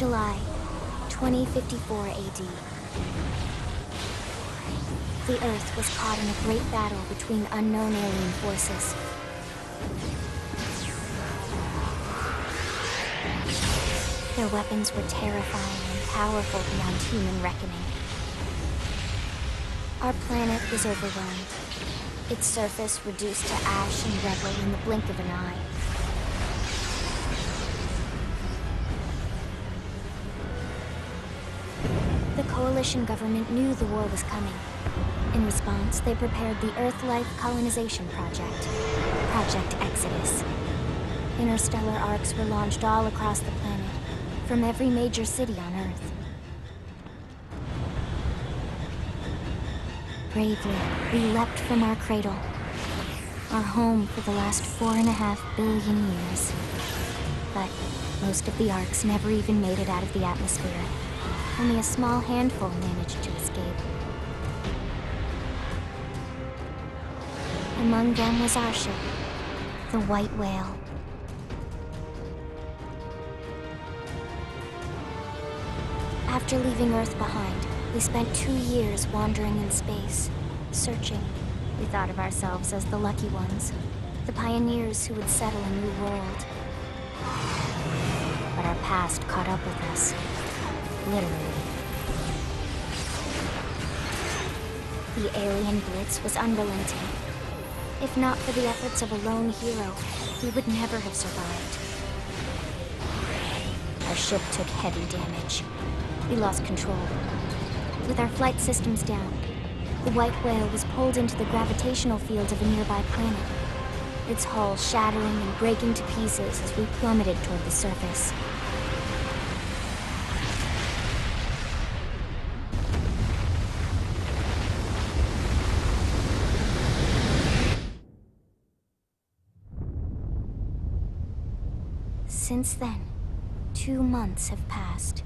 July, 2054 AD. The Earth was caught in a great battle between unknown alien forces. Their weapons were terrifying and powerful beyond human reckoning. Our planet was overwhelmed, its surface reduced to ash and rubble in the blink of an eye. The Coalition government knew the war was coming. In response, they prepared the Earth-Life Colonization Project, Project Exodus. Interstellar arcs were launched all across the planet, from every major city on Earth. Bravely, we leapt from our cradle, our home for the last 4.5 billion years. But most of the arcs never even made it out of the atmosphere. Only a small handful managed to escape. Among them was our ship, the White Whale. After leaving Earth behind, we spent 2 years wandering in space, searching. We thought of ourselves as the lucky ones, the pioneers who would settle a new world. But our past caught up with us, literally. The alien blitz was unrelenting. If not for the efforts of a lone hero, we would never have survived. Our ship took heavy damage. We lost control. With our flight systems down, the White Whale was pulled into the gravitational field of a nearby planet, its hull shattering and breaking to pieces as we plummeted toward the surface. Since then, 2 months have passed.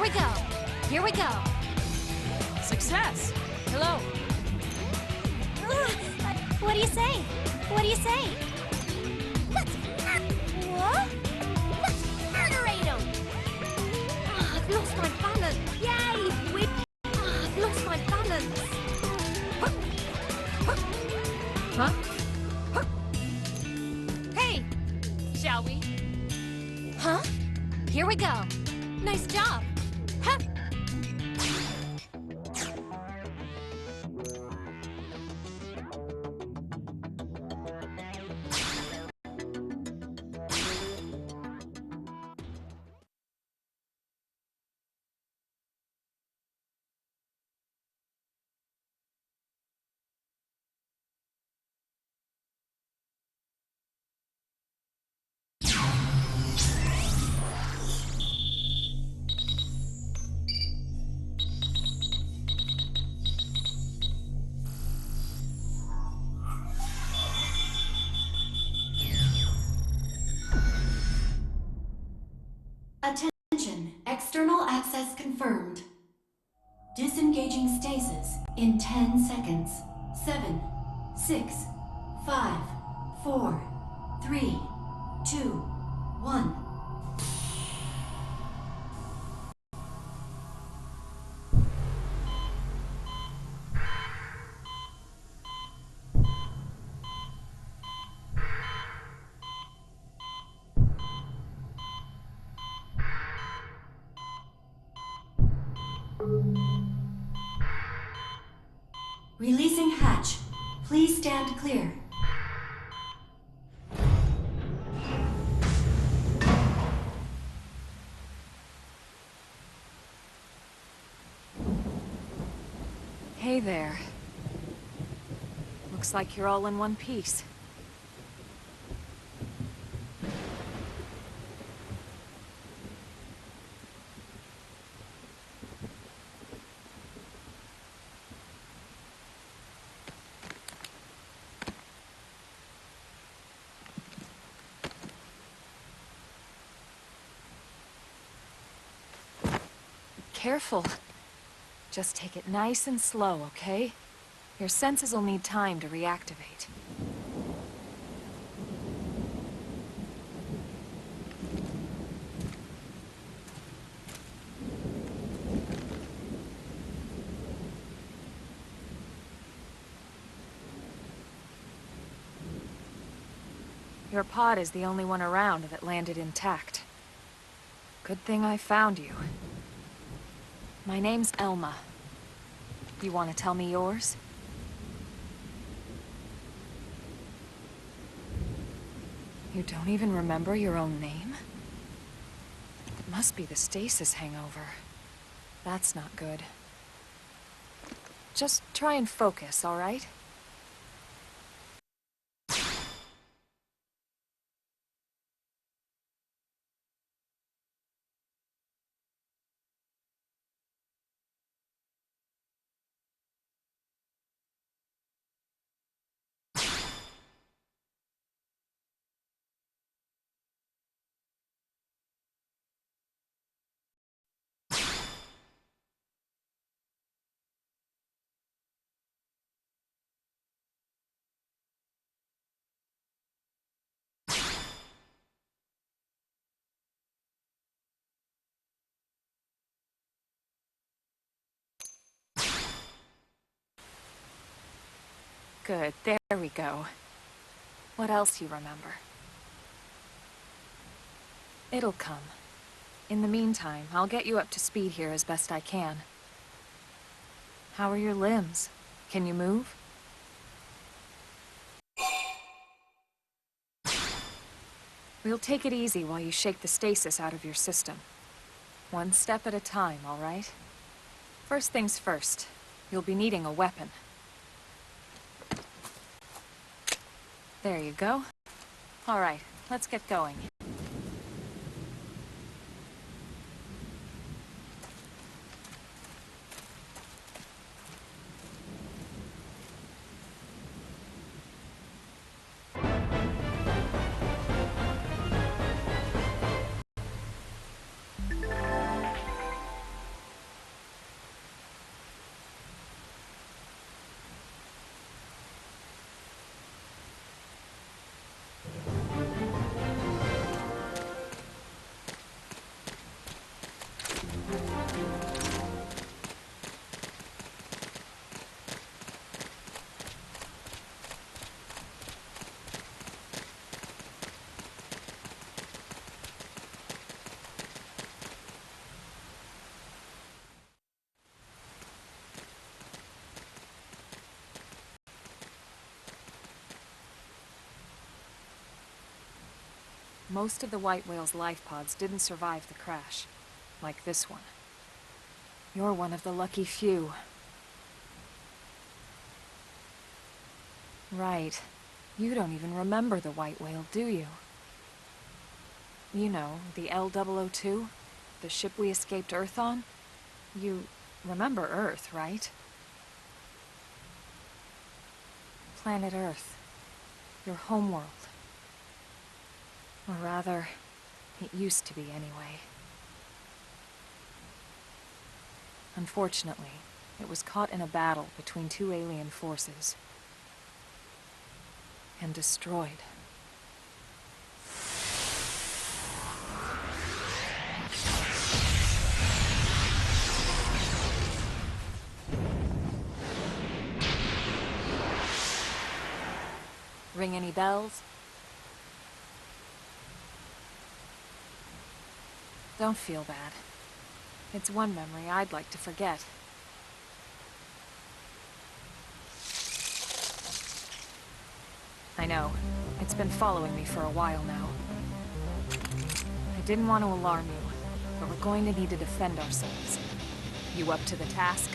we go. Here we go. Success! Hello! What do you say? What do you say? Let's what? Let's murderate him! I've lost my balance. Yay! I've lost my balance. Huh? Hey! Shall we? Huh? Here we go. Nice job. Huh? Attention, external access confirmed. Disengaging stasis in 10 seconds. 7, 6, 5, 4, 3, 2, 1. Releasing hatch. Please stand clear. Hey there. Looks like you're all in one piece. Careful. Just take it nice and slow, okay? Your senses will need time to reactivate. Your pod is the only one around that landed intact. Good thing I found you. My name's Elma. You want to tell me yours? You don't even remember your own name? It must be the stasis hangover. That's not good. Just try and focus, all right? Good, there we go. What else you remember? It'll come. In the meantime, I'll get you up to speed here as best I can. How are your limbs? Can you move? We'll take it easy while you shake the stasis out of your system. One step at a time, all right? First things first, you'll be needing a weapon. There you go. All right, let's get going. Most of the white whale's life pods didn't survive the crash, like this one. You're one of the lucky few. Right. You don't even remember the white whale, do you? You know, the L-002? The ship we escaped Earth on? You remember Earth, right? Planet Earth. Your homeworld. Or rather, it used to be anyway. Unfortunately, it was caught in a battle between two alien forces. And destroyed. Ring any bells? Don't feel bad. It's one memory I'd like to forget. I know. It's been following me for a while now. I didn't want to alarm you, but we're going to need to defend ourselves. You up to the task?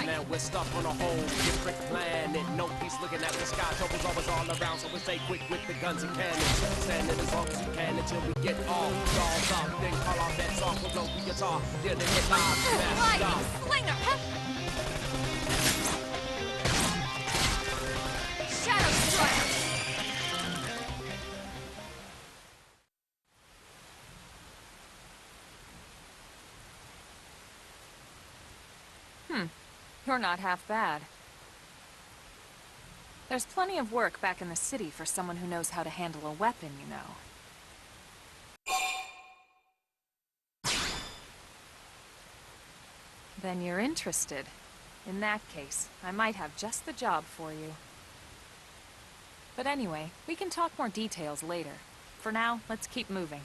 Now we're stuck on a whole different planet. No peace looking at the sky. Trouble's always all around, so we stay quick with the guns and cannons. Standing as long as you can until we get all dolled up. Then call our bets off, we'll blow the guitar. Then they get live, smash stop. Slinger! Shadow Strike! You're not half bad. There's plenty of work back in the city for someone who knows how to handle a weapon, you know. Then you're interested. In that case, I might have just the job for you. But anyway, we can talk more details later. For now, let's keep moving.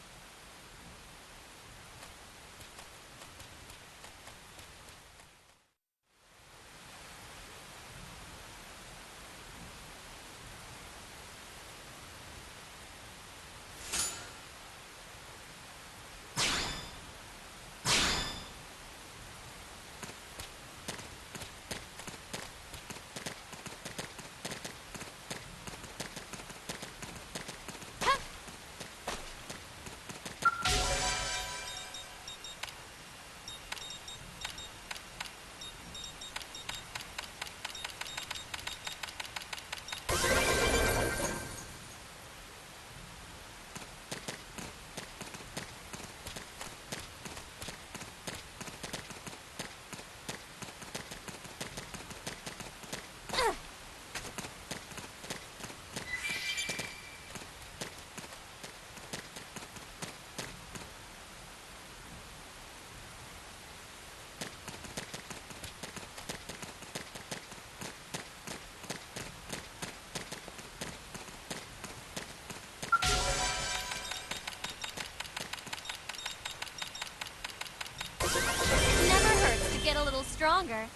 Stronger.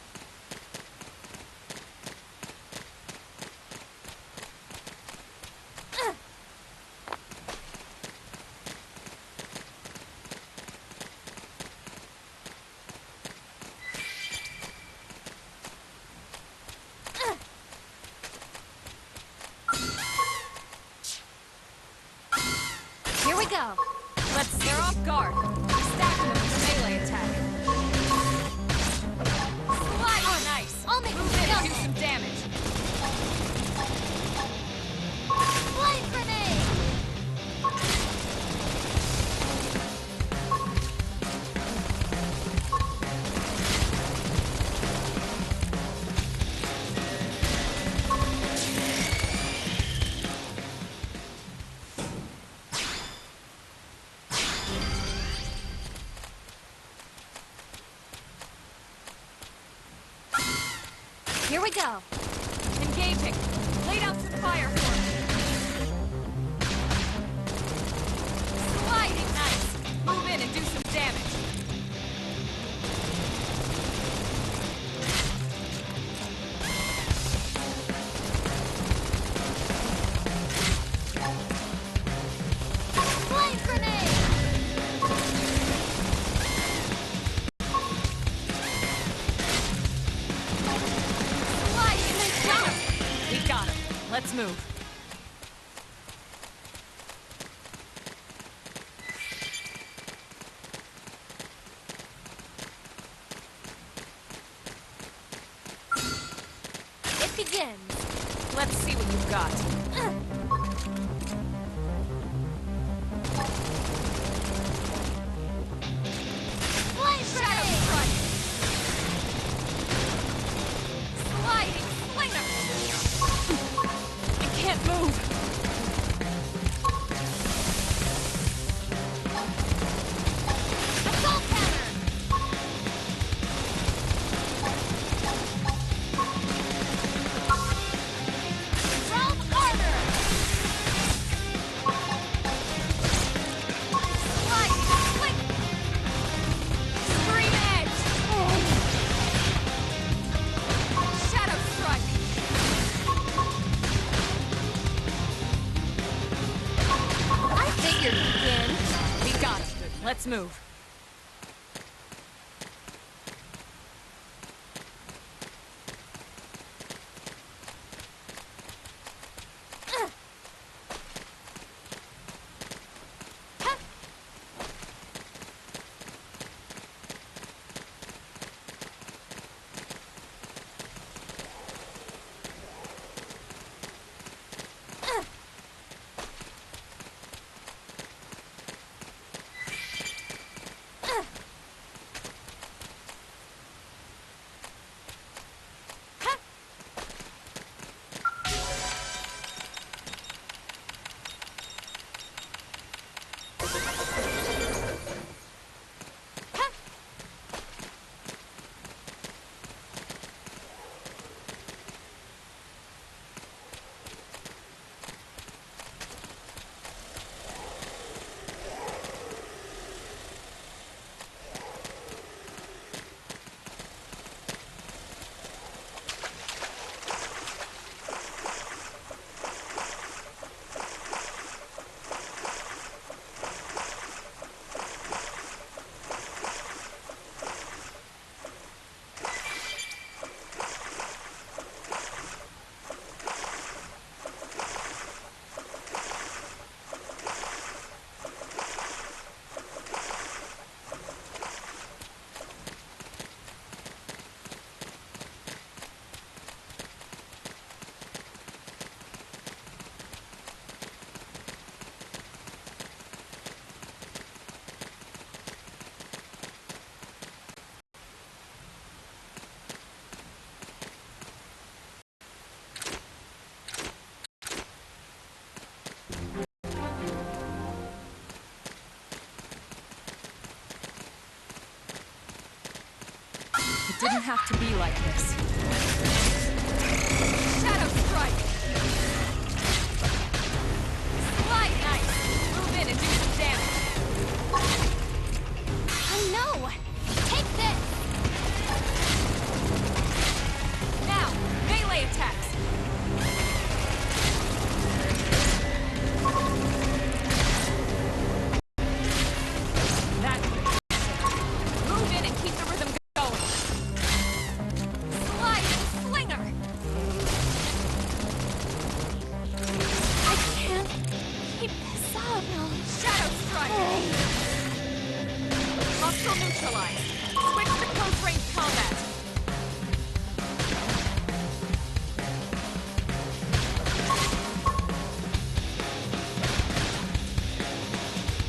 Here we go. Let's tear off guard. Stack them with a melee attack. Here we go. Engaging. Laid out some fire for me. Sliding nice. Move in and do some damage. Flame grenade! Sliding and jump. We got him. Let's move. It begins. Let's see what you've got. Flame Shadow grenade! strike. Sliding slinger. I can't move. Assault hammer! Realm armor! Sliding slinger. Scream edge. Shadow strike. I figured you'd win. We got him. Let's move. It didn't have to be like this. Shadow strike! Slide nice! Move in and do some damage. I know! Take this! Now, melee attacks! That move in and keep the rhythm going. Sliding slinger! I can't keep this up. Shadow strike! Hostile neutralized. Switch to close range combat.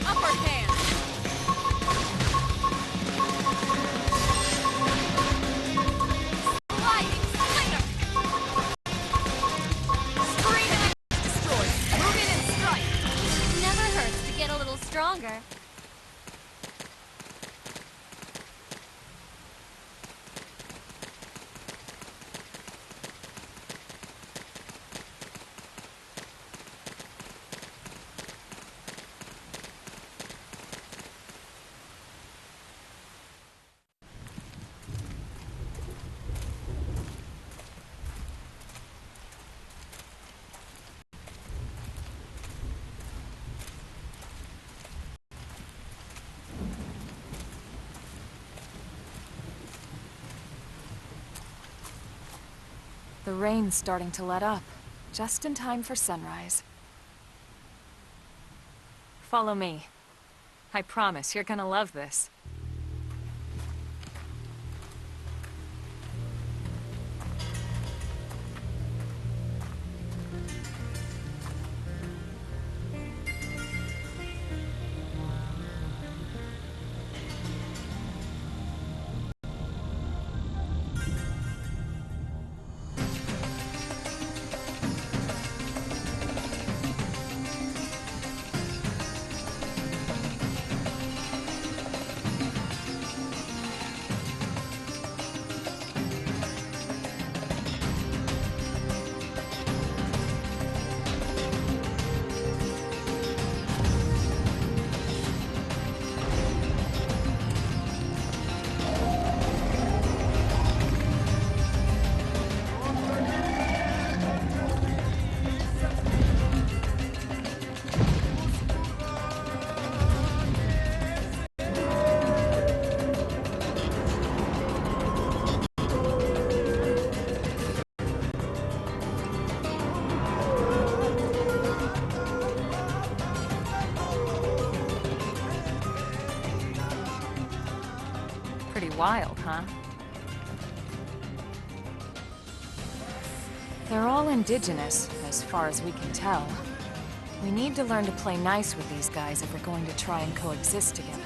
Upper hand. Sliding slinger. Screen edge destroyed. Move in and strike. Never hurts to get a little stronger. The rain's starting to let up, just in time for sunrise. Follow me. I promise you're gonna love this. Pretty wild, huh? They're all indigenous, as far as we can tell. We need to learn to play nice with these guys if we're going to try and coexist together.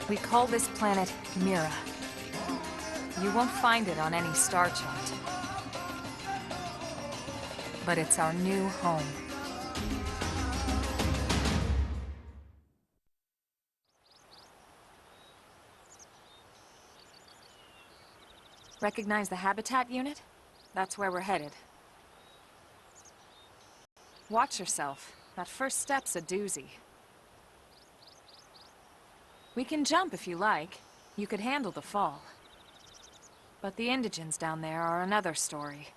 We call this planet Mira. You won't find it on any star chart. But it's our new home. Recognize the habitat unit? That's where we're headed. Watch yourself. That first step's a doozy. We can jump if you like. You could handle the fall. But the indigents down there are another story.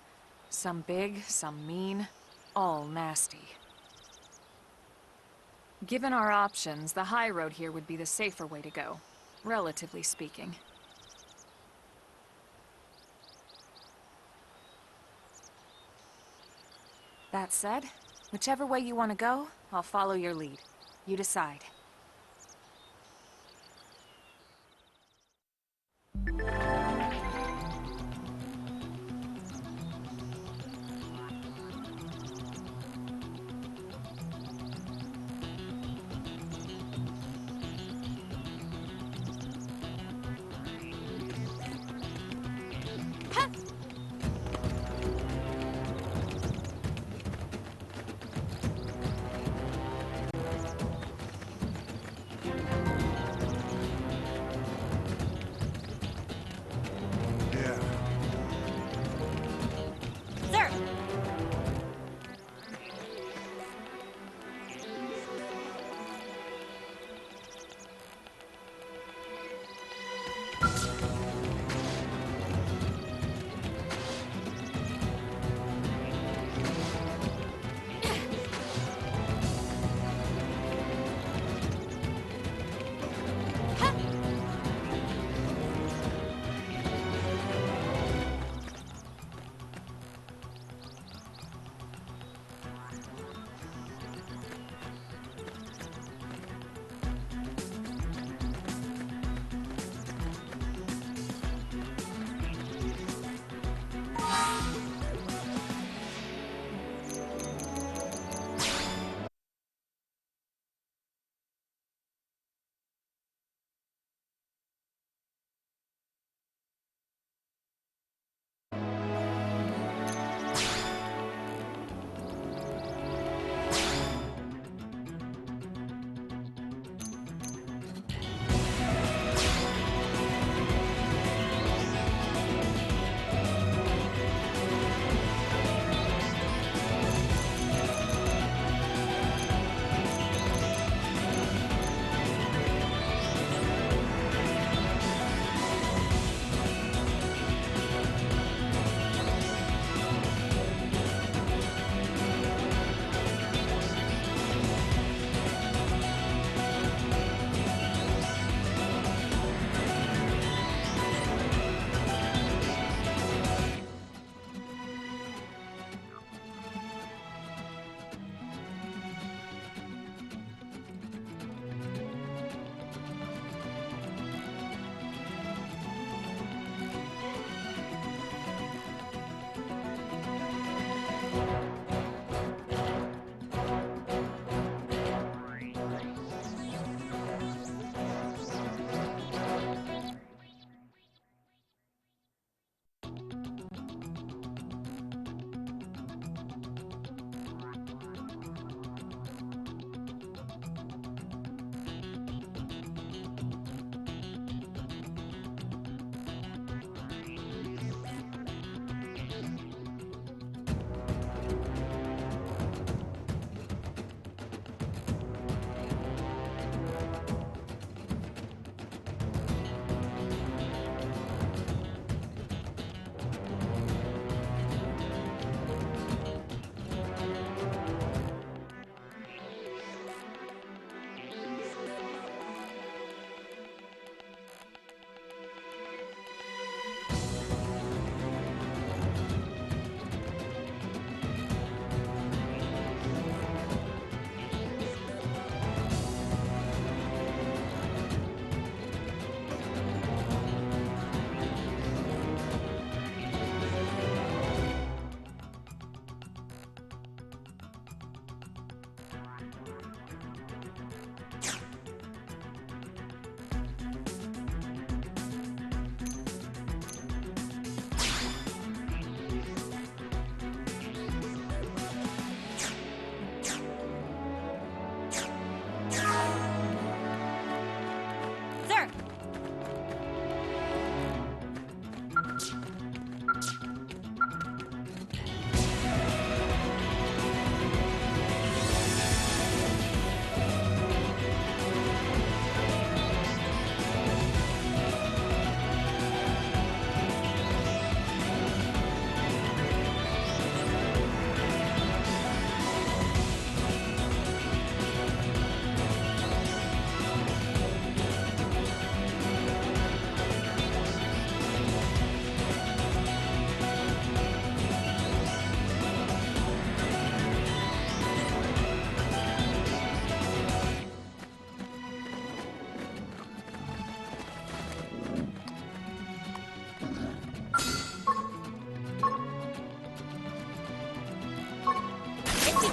Some big, some mean, all nasty. Given our options, the high road here would be the safer way to go, relatively speaking. That said, whichever way you want to go, I'll follow your lead. You decide.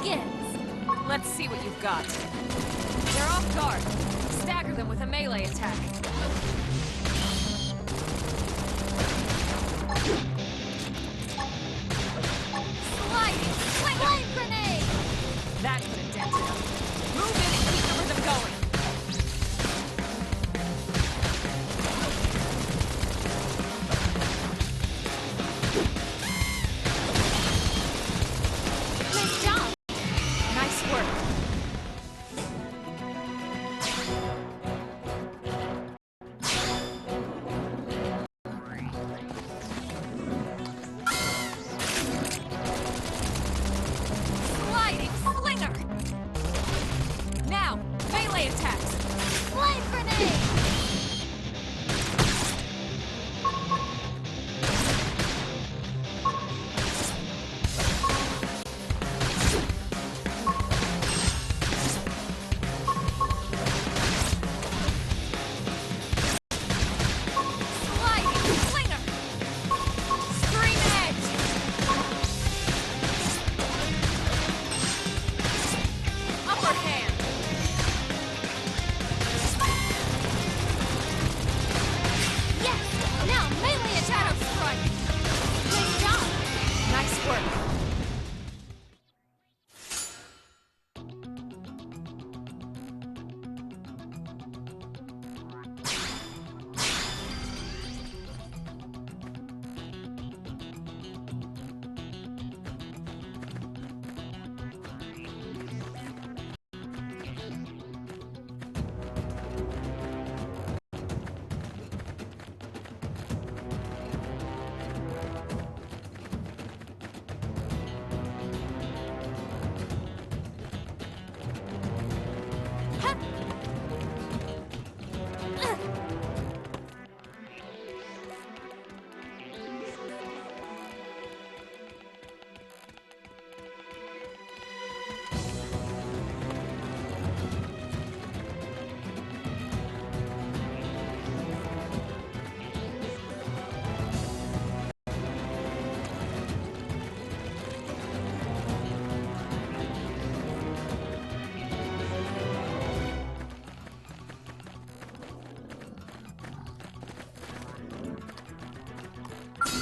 begins! Let's see what you've got. They're off guard. Stagger them with a melee attack. Sliding flame grenade! That could have dented them. Move in and keep the rhythm going. Nice job! Nice work. Sliding slinger! Now, melee attacks! Flame grenade! Sliding slinger! Scream edge! Upper hand! Yes! Now melee attack! Shadow strike! Nice job! Nice work.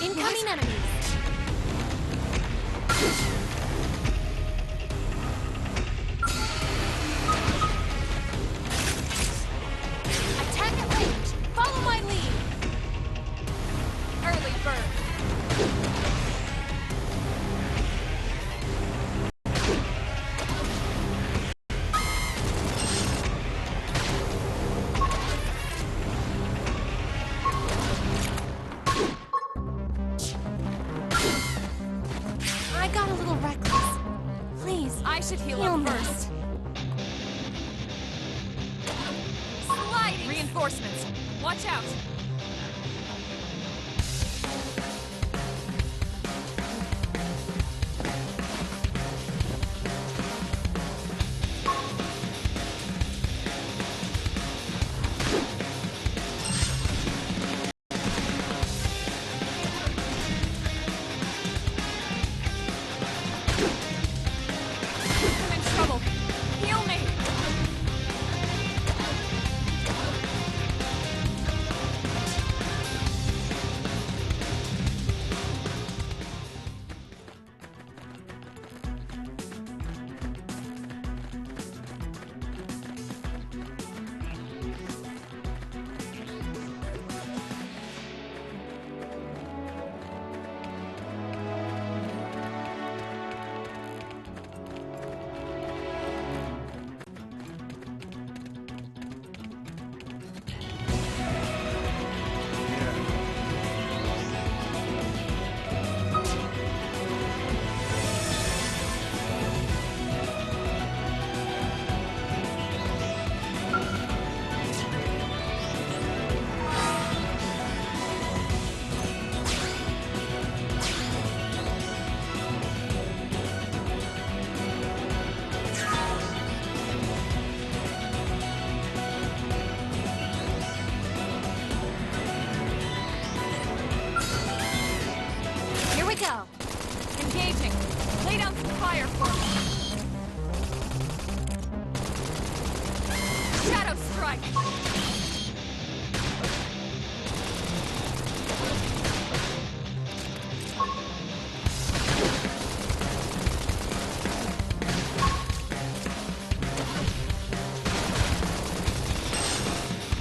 Incoming enemies! Attack at range! Follow my lead! Early bird. I got a little reckless. Please, I should heal heal up me. first. Sliding reinforcements. Watch out. I'm in trouble. Heal me. Here we go! Engaging. Lay down some fire for me. strike!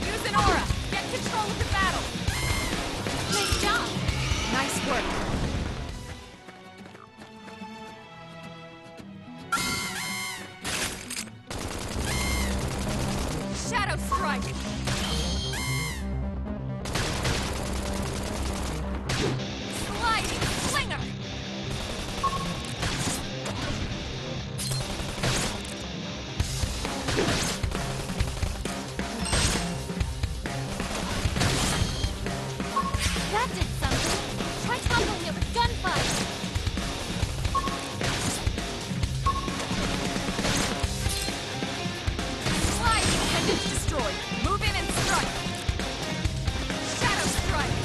Use an aura! Get control of the battle! Nice job! Nice work. Shadow strike! Sliding slinger! That did something! Try toppling it with gunfire! Sliding pendants destroyed. Move in and strike. Shadow strike.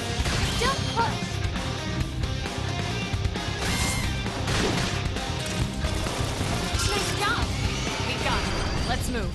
Don't push! Nice job! We got it. Let's move.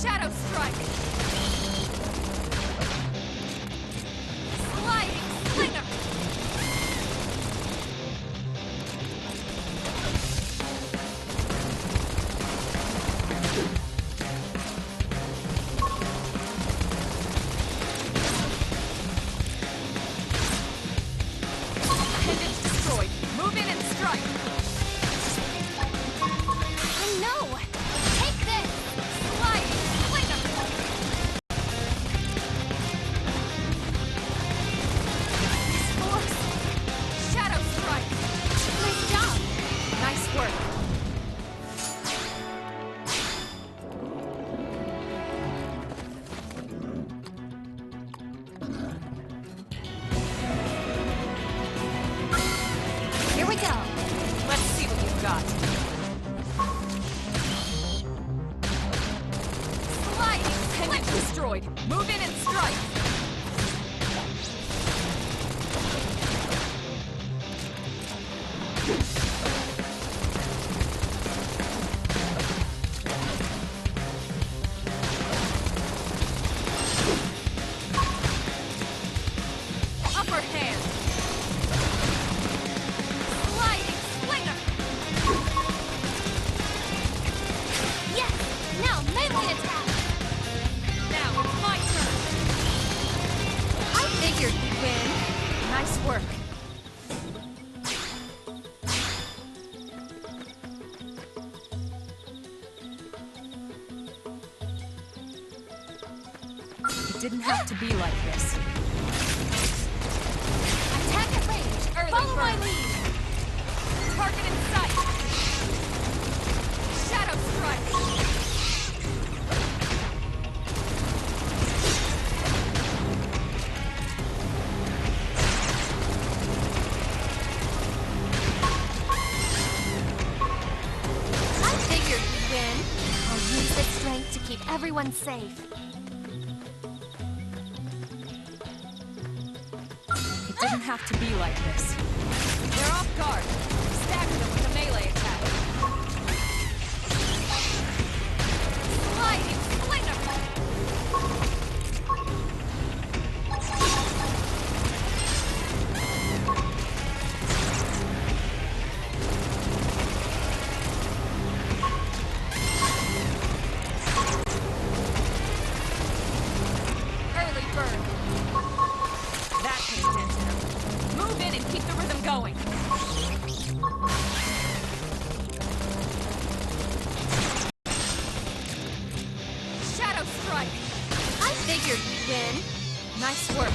Shadow strike. Sliding slinger. Pendants destroyed. Move in and strike. I know! Take this! Sliding slinger. Force. Shadow strike. Nice job! Nice work. Here we go! Let's see what you've got. Sliding pendant destroyed. Move in and strike. Upper hand. Sliding slinger. Yes! Now melee attack! Now it's my turn. I figured you'd win. Nice work. It didn't have to be like this. Attack at range! Early Follow my bird. lead! Target in sight. Shadow strike! I figured we'd win. I'll use this strength to keep everyone safe. It didn't have to be like this. They're off guard. Stagger them with a melee attack. Sliding slinger! Early bird. That could have dented him. Move in and keep the rhythm going. Shadow strike. I figured we'd win. Nice work.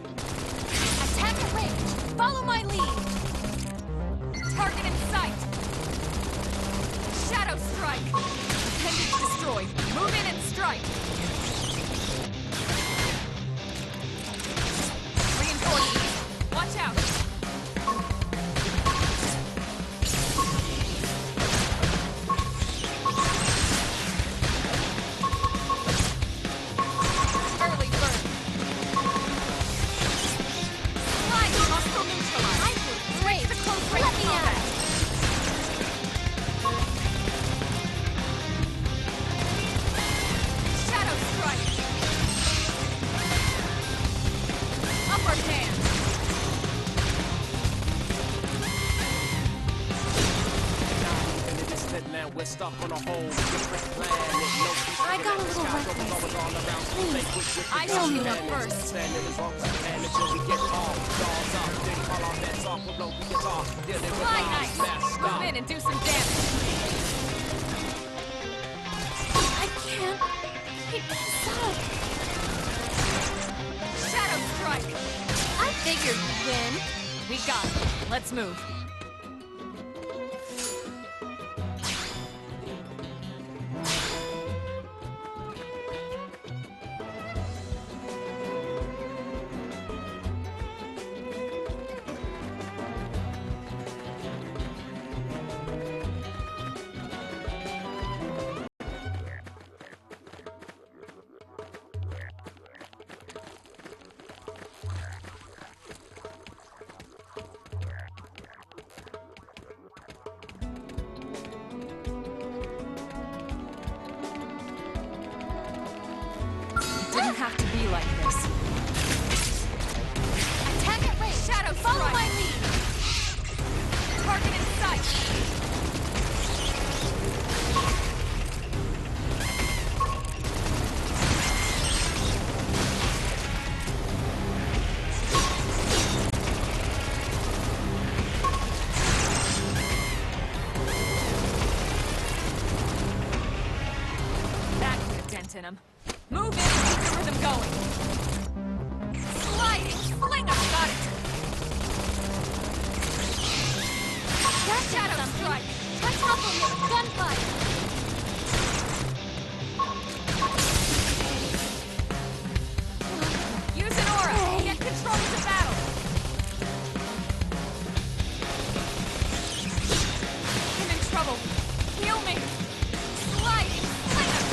Attack at range. Follow my lead. Target in sight. Shadow strike. Appendage destroyed. Move in and strike. Reinforcements. Watch out. Early bird. Slide hostile neutralized. I would break. The close range Let me combat. Shadow strike. Upward hand. And it is lit now, we're stuck on a whole different planet. No peace I got a looking little at the sky, reckless. always all around, so stay quick with the I guns told and you up cannons. first. Standing as long as we can until we get off. Jaws up, then call our bets off, we'll blow the guitar. Yeah, they Fly were nice. messed Move up. in and do some damage. I can't keep this up. Shadow strike. I figured we'd win. We got it. Let's move. Didn't have to be like this. Attack at range. Shadow Follow strike. my lead. Target in sight. That could have dented him. Move in and keep the rhythm going. Sliding slinger. Got it. That's Shadow something. strike. Try toppling it with gunfire. Use an aura. Get control of the battle. I'm in trouble. Heal me. Sliding slinger.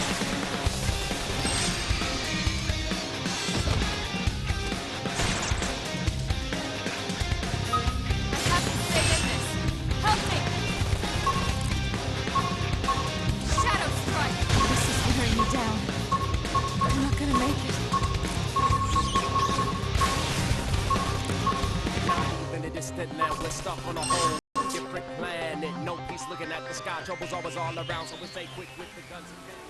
I have to stay in this. Help me. distant, now we're stuck on a whole different planet. No peace looking at the sky, trouble's always all around, so we stay quick with the guns and cannons.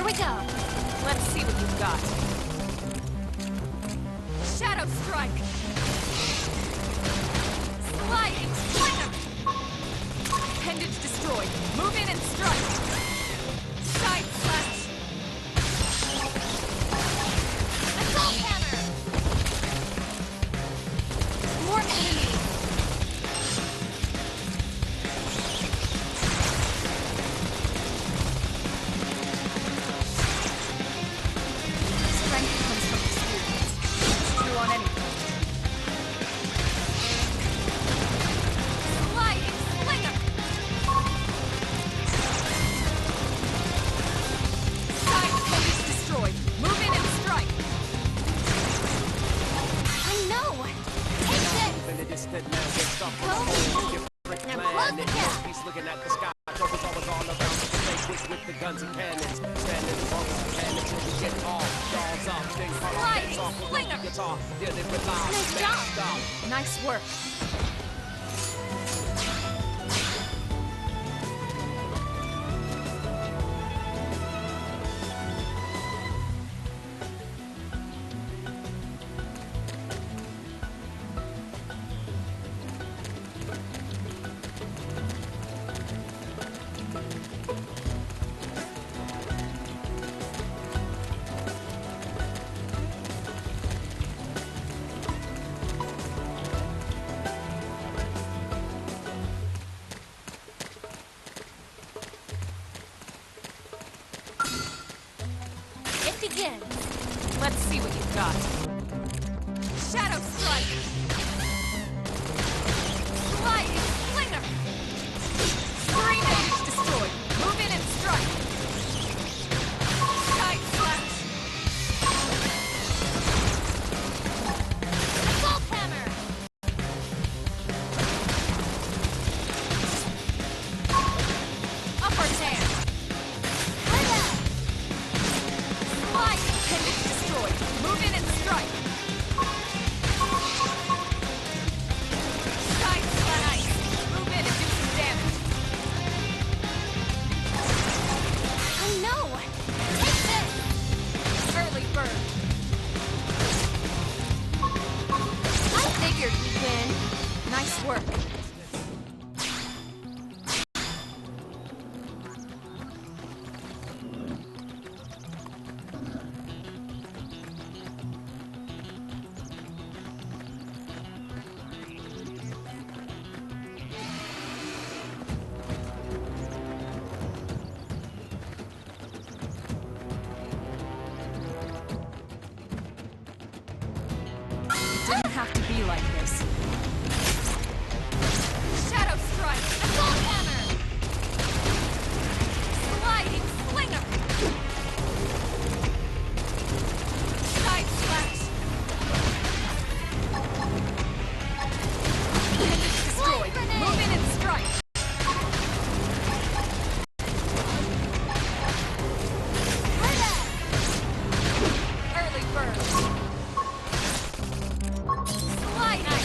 Here we go. Let's see what you've got. Shadow Strike! Sliding Slinger! Appendage destroyed. Move in and strike! Side Slash! Assault Hammer! More enemies! Strength comes from experience. It's true on any front. Sliding Slinger! Side Appendage destroyed. Move in and strike! I know! Take this! In the distant land, get stuck on Close a the whole gate. different Now plan. close the And gap. he's looking at the sky. Troubles always all around. So stay quick with the guns and cannons. Standing as long as you can until we get all jaws up. Then call our heads off with Slinger. the guitar. Dealing with lies. Nice Next job. stop. Nice work. It begins. Let's see what you've got. Shadow Strike! Sliding Slinger! Screen Edge destroyed. Move in and strike. Side Slash! Assault Hammer! Upper Hand! Slide! Appendage destroyed. Move in and strike. Side Slash! Move in and do some damage. I know! Take this! Early bird. I figured we'd win. Nice work. Didn't have to be like this. Shadow Strike! Assault Hammer! Sliding Slinger! Side Slash! Appendage destroyed. Grenade! Move in and strike! Early bird! Slide!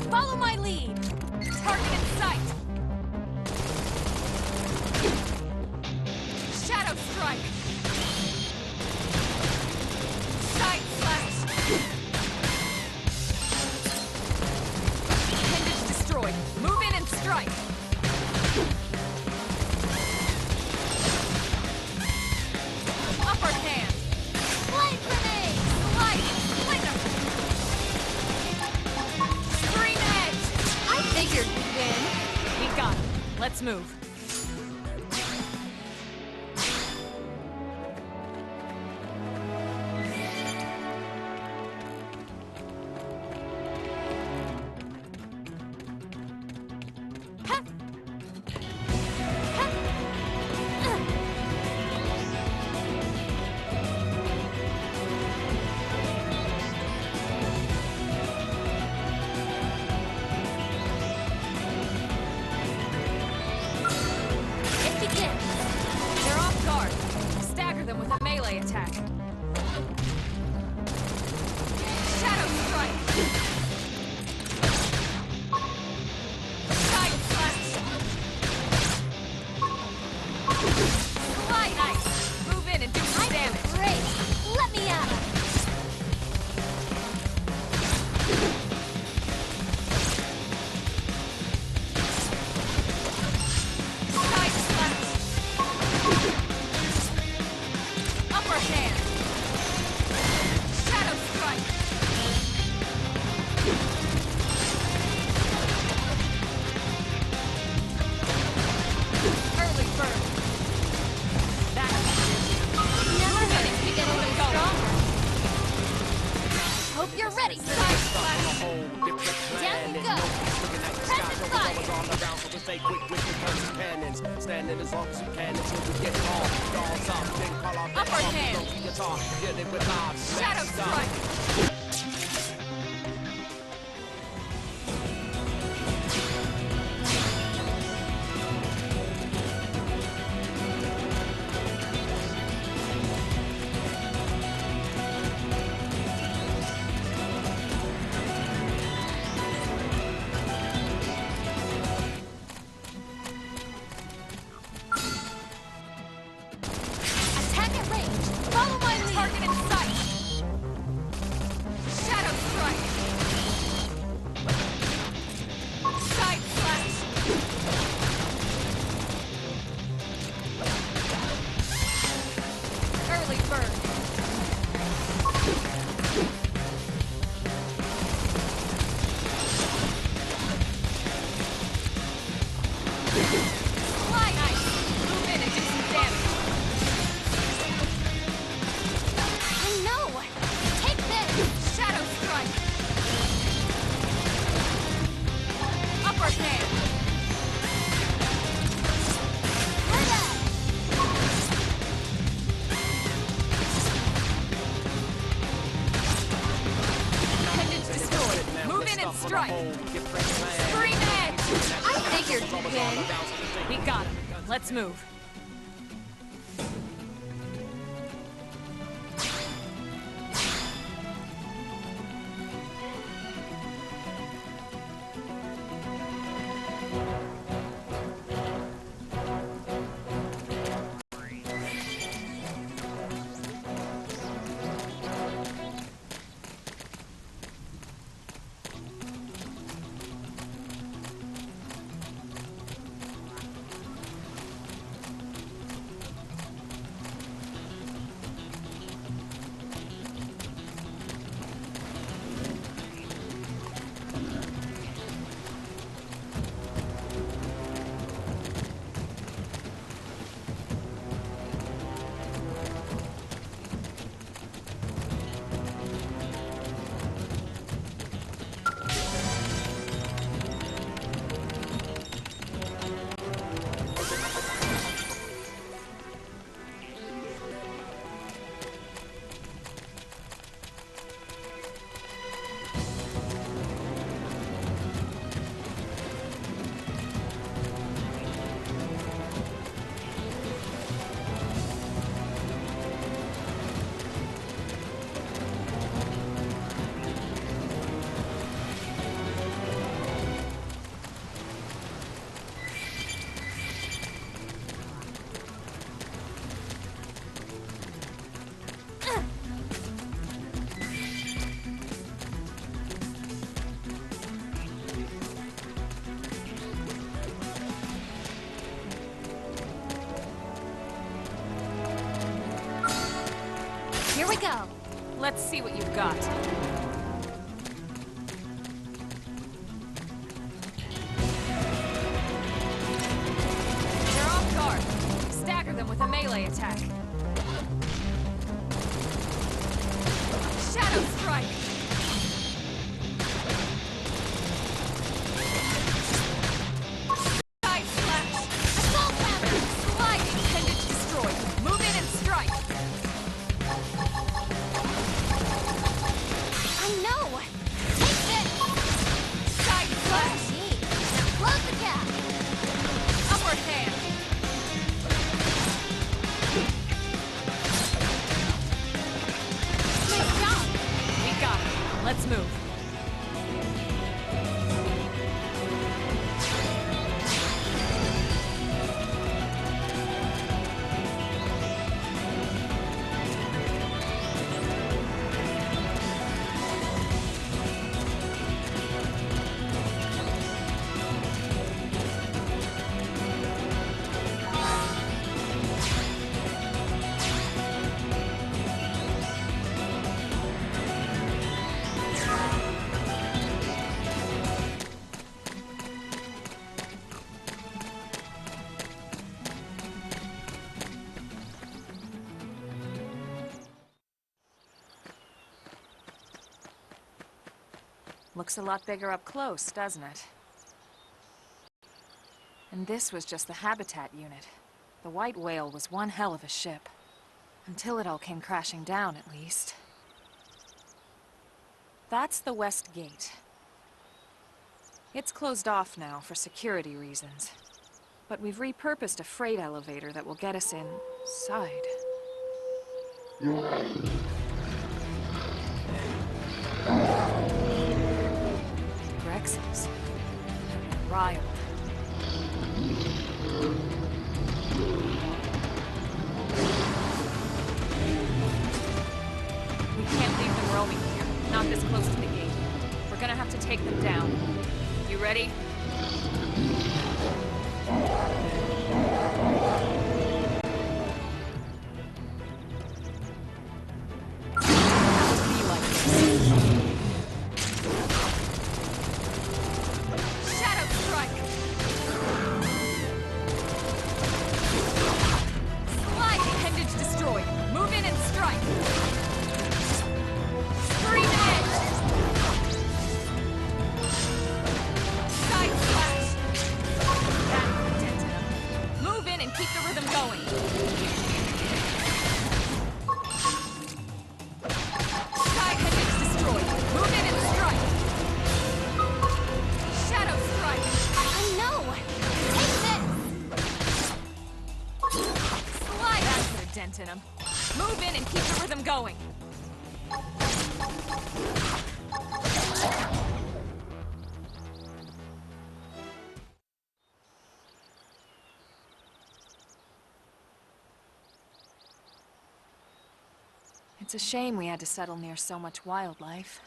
Follow my lead! Target in sight! Shadow strike! Side slash! Appendage destroyed. Move in and strike! Upper hand! Blade grenade! Slide! Flinger! Screen edge! I figured we'd win. We got it. Let's move. They're off guard. Stagger them with a melee attack. Shadow strike. Side slash. Slide ice. Move in and do some damage. Great! Let me at him! Side slash. Upper hand. Shadow strike. Early bird. That's Never hurts to get a little stronger. Hope you're ready, side sir. slash. Down you go. Press and fire. Standing as long as you can until we get all dolls up, then call off that Upper song, hand. don't be a talk, hit it with live Shadow smash stuff. strike. Attack at range. Follow my lead. Target in sight. Shadow strike. Side slash. Early bird. Slide ice. Move in and do some damage. I know! Take this! Shadow strike. Upper hand. Appendage destroyed. Move in and strike. Screen edge. I figured we'd win. We got him. Let's move. Let's see what you've got. They're off guard. Stagger them with a melee attack. Shadow Strike! Side Slash! Assault Hammer! Sliding Appendage Destroy! Move in and strike! I know! Take this! Side Slash! Now close the gap! Upward Hand! Nice job! We got it. Let's move. Looks a lot bigger up close, doesn't it? And this was just the habitat unit. The white whale was one hell of a ship. Until it all came crashing down, at least. That's the west gate. It's closed off now for security reasons. But we've repurposed a freight elevator that will get us inside. Grexes. Riled. We can't leave them roaming here. Not this close to the gate. We're gonna have to take them down. You ready? Be like this. Shadow Strike! Slide Appendage Destroy! Move in and strike! Scream Edge! Side Slash! That dented him. Move in and keep the rhythm going! Side Appendage Destroy! Move in and strike! Shadow Strike! I know! Take this! Slide! That put a dent in him. Move in and keep the rhythm going! It's a shame we had to settle near so much wildlife.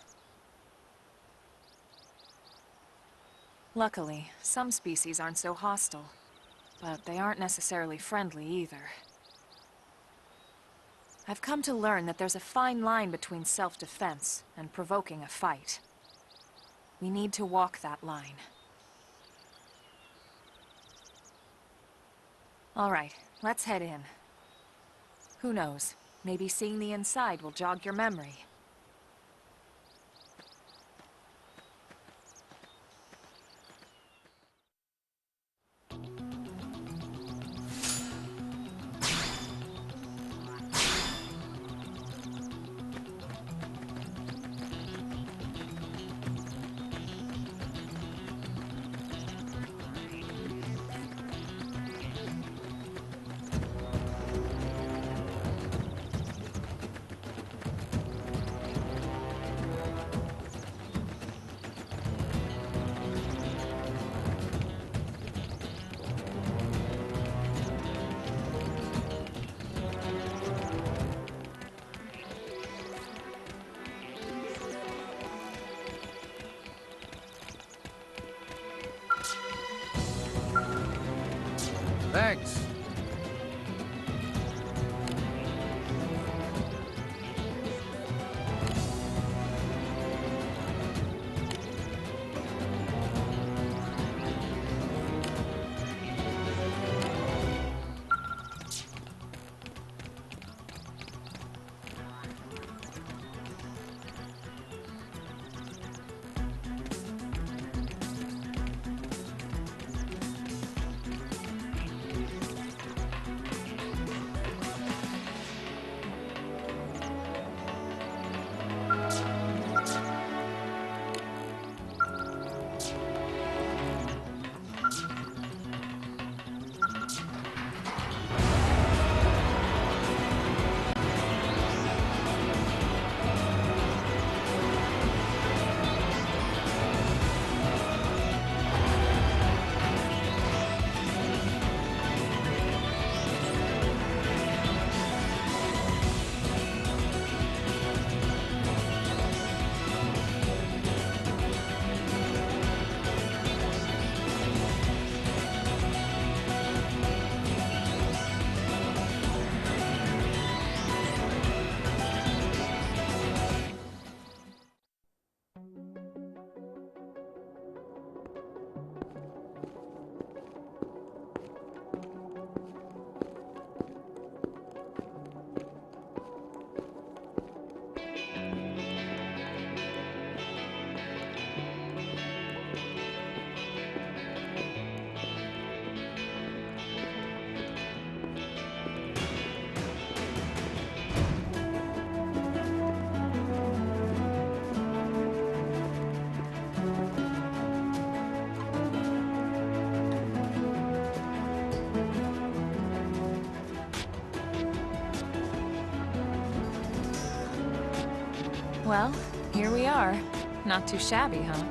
Luckily, some species aren't so hostile, but they aren't necessarily friendly either. I've come to learn that there's a fine line between self-defense and provoking a fight. We need to walk that line. All right, let's head in. Who knows? Maybe seeing the inside will jog your memory. Thanks. Well, here we are. Not too shabby, huh?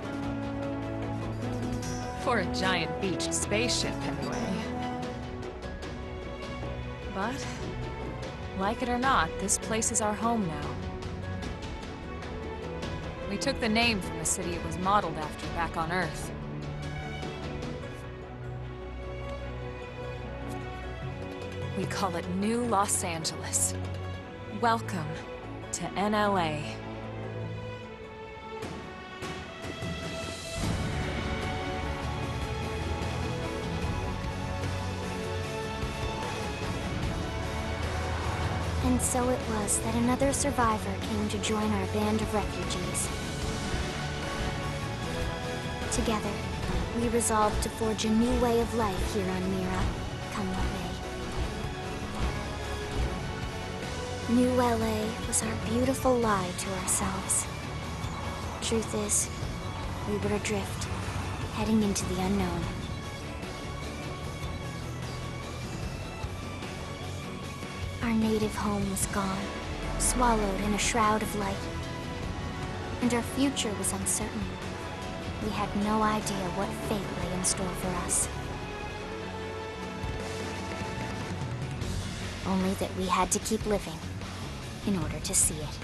For a giant beached spaceship, anyway. But, like it or not, this place is our home now. We took the name from the city it was modeled after back on Earth. We call it New Los Angeles. Welcome to NLA. And so it was that another survivor came to join our band of refugees. Together, we resolved to forge a new way of life here on Mira, come what may. New LA was our beautiful lie to ourselves. Truth is, we were adrift, heading into the unknown. Our native home was gone, swallowed in a shroud of light. And our future was uncertain. We had no idea what fate lay in store for us. Only that we had to keep living in order to see it.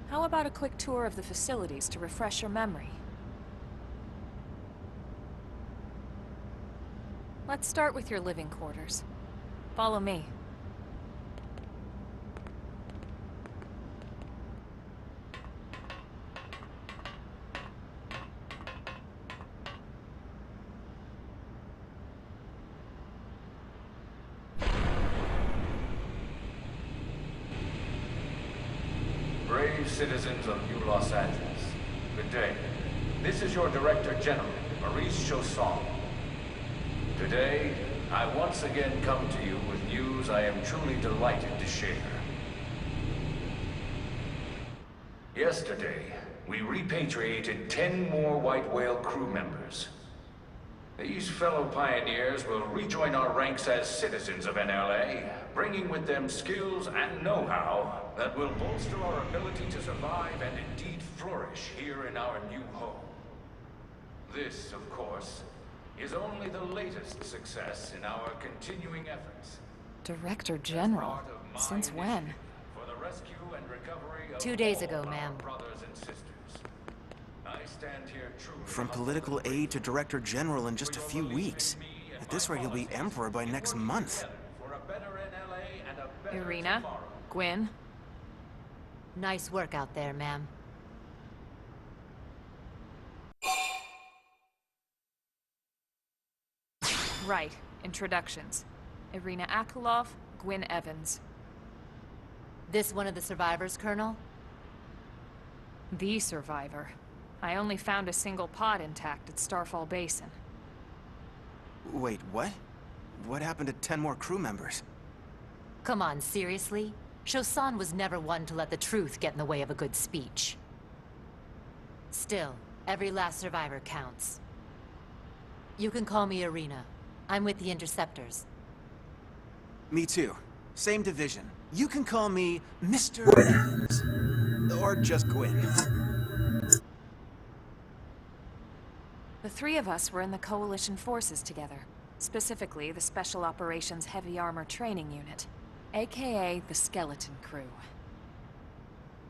How about a quick tour of the facilities to refresh your memory? Let's start with your living quarters. Follow me. Brave citizens of New Los Angeles, good day. This is your Director General, Maurice Chausson. Today, I once again come to you with news I am truly delighted to share. Yesterday, we repatriated 10 more White Whale crew members. These fellow pioneers will rejoin our ranks as citizens of NLA, bringing with them skills and know-how that will bolster our ability to survive and indeed flourish here in our new home. This, of course, is only the latest success in our continuing efforts. Director General? Since when? For the rescue and recovery of 2 days all ago, our ma'am. brothers and sisters. I stand here truly From political aide to director general in just a few weeks. At this rate, he'll be emperor by next month. for a better NLA and a better Irina? tomorrow. Gwyn? Nice work out there, ma'am. Right. Introductions. Irina Akulov, Gwyn Evans. This one of the survivors, Colonel? The survivor. I only found a single pod intact at Starfall Basin. Wait, what? What happened to 10 more crew members? Come on, seriously? Chausson was never one to let the truth get in the way of a good speech. Still, every last survivor counts. You can call me Irina. I'm with the Interceptors. Me too. Same division. You can call me Mr. Evans. Or just Gwyn. The three of us were in the Coalition forces together. Specifically, the Special Operations Heavy Armor Training Unit, aka the Skeleton Crew.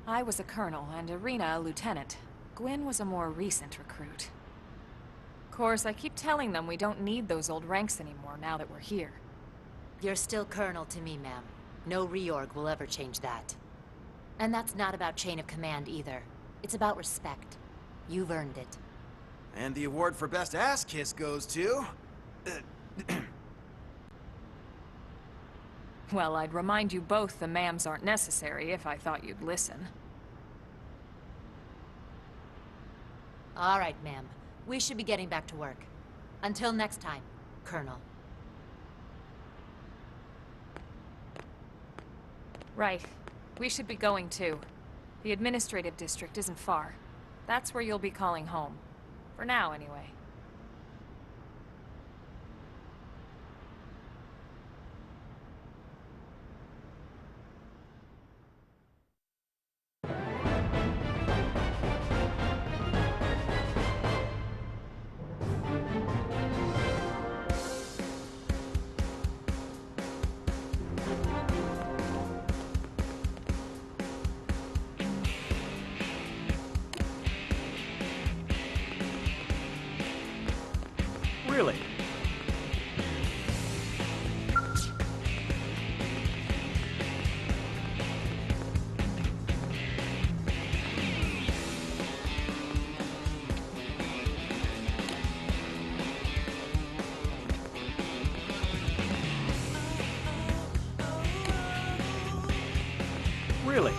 I was a colonel and Irina a lieutenant. Gwyn was a more recent recruit. course, I keep telling them we don't need those old ranks anymore now that we're here. You're still Colonel to me, ma'am. No reorg will ever change that. And that's not about chain of command either. It's about respect. You've earned it. And the award for best ass kiss goes to... Well, I'd remind you both the ma'ams aren't necessary if I thought you'd listen. All right, ma'am. We should be getting back to work. Until next time, Colonel. Right. We should be going too. The administrative district isn't far. That's where you'll be calling home. For now, anyway. Really? Really?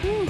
Whew.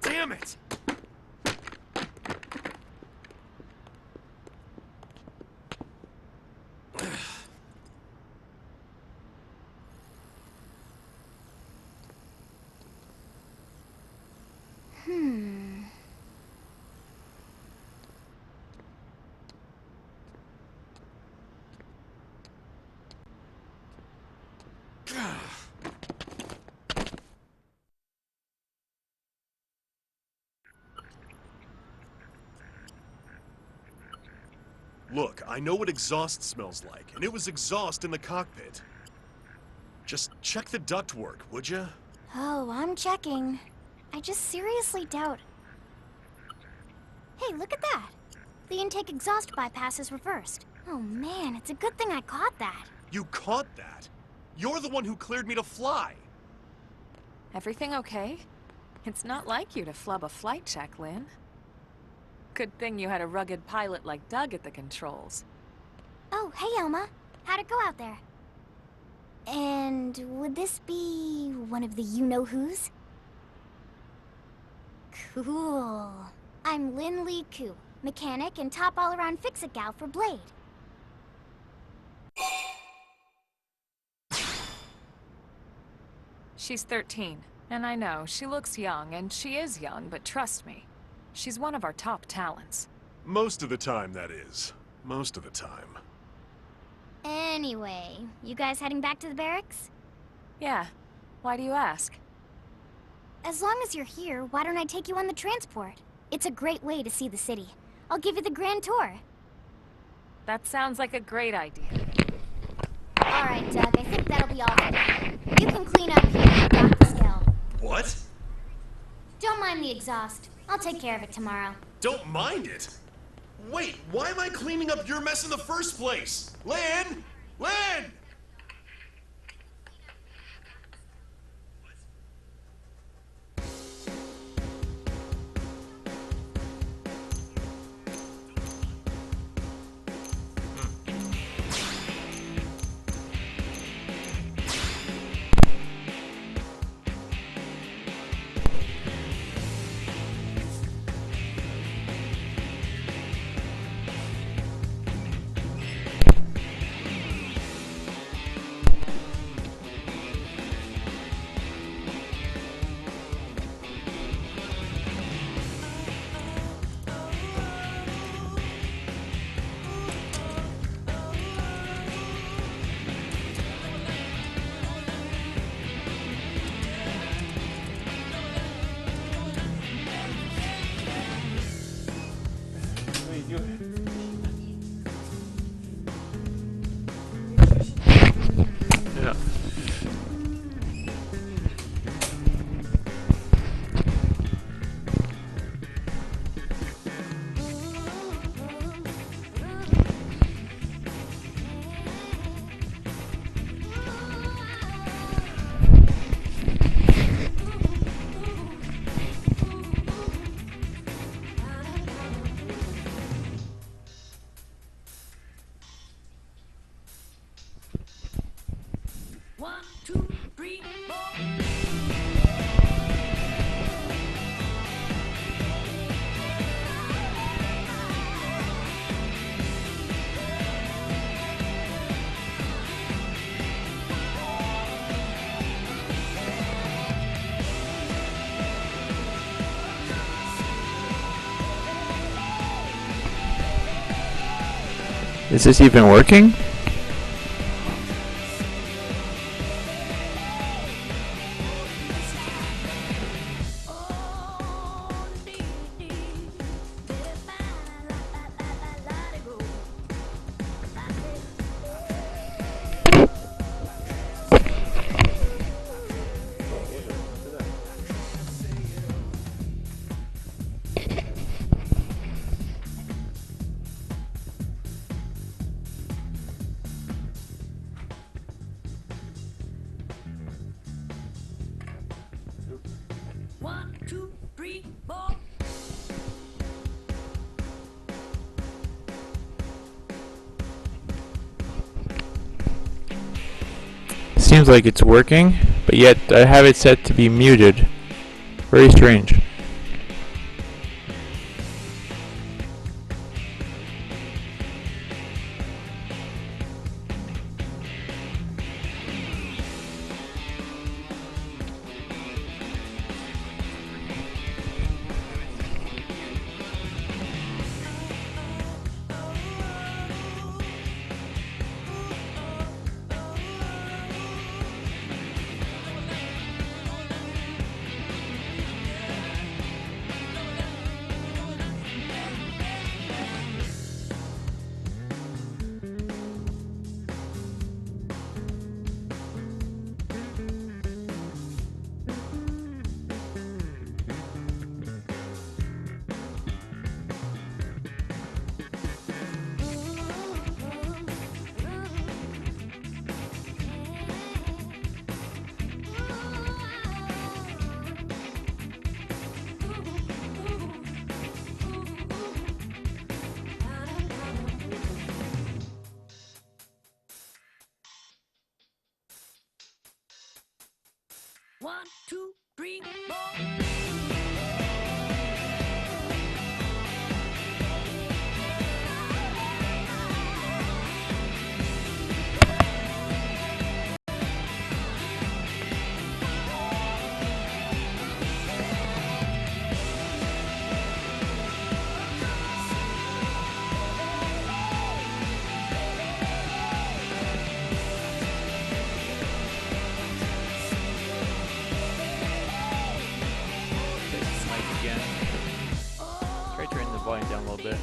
Damn it! Look, I know what exhaust smells like, and it was exhaust in the cockpit. Just check the ductwork, would you? Oh, I'm checking. I just seriously doubt... Hey, look at that! The intake exhaust bypass is reversed. Oh man, it's a good thing I caught that. You caught that? You're the one who cleared me to fly! Everything okay? It's not like you to flub a flight check, Lynn. Good thing you had a rugged pilot like Doug at the controls. Oh, hey Elma. How'd it go out there? And would this be one of the you-know-who's? Cool. I'm Lynn Lee Koo, mechanic and top all-around fix-it gal for Blade. She's 13, and I know, she looks young, and she is young, but trust me, she's one of our top talents. Most of the time, that is. Most of the time. Anyway, you guys heading back to the barracks? Yeah. Why do you ask? As long as you're here, why don't I take you on the transport? It's a great way to see the city. I'll give you the grand tour. That sounds like a great idea. Alright, Doug, I think that'll be all for now. You can clean up here and dock the scale. What? Don't mind the exhaust. I'll take care of it tomorrow. Don't mind it? Wait, why am I cleaning up your mess in the first place? Lan! Lan! Yeah. Is this even working? Seems like it's working, but yet I have it set to be muted. Very strange. Try turning the volume down a little bit.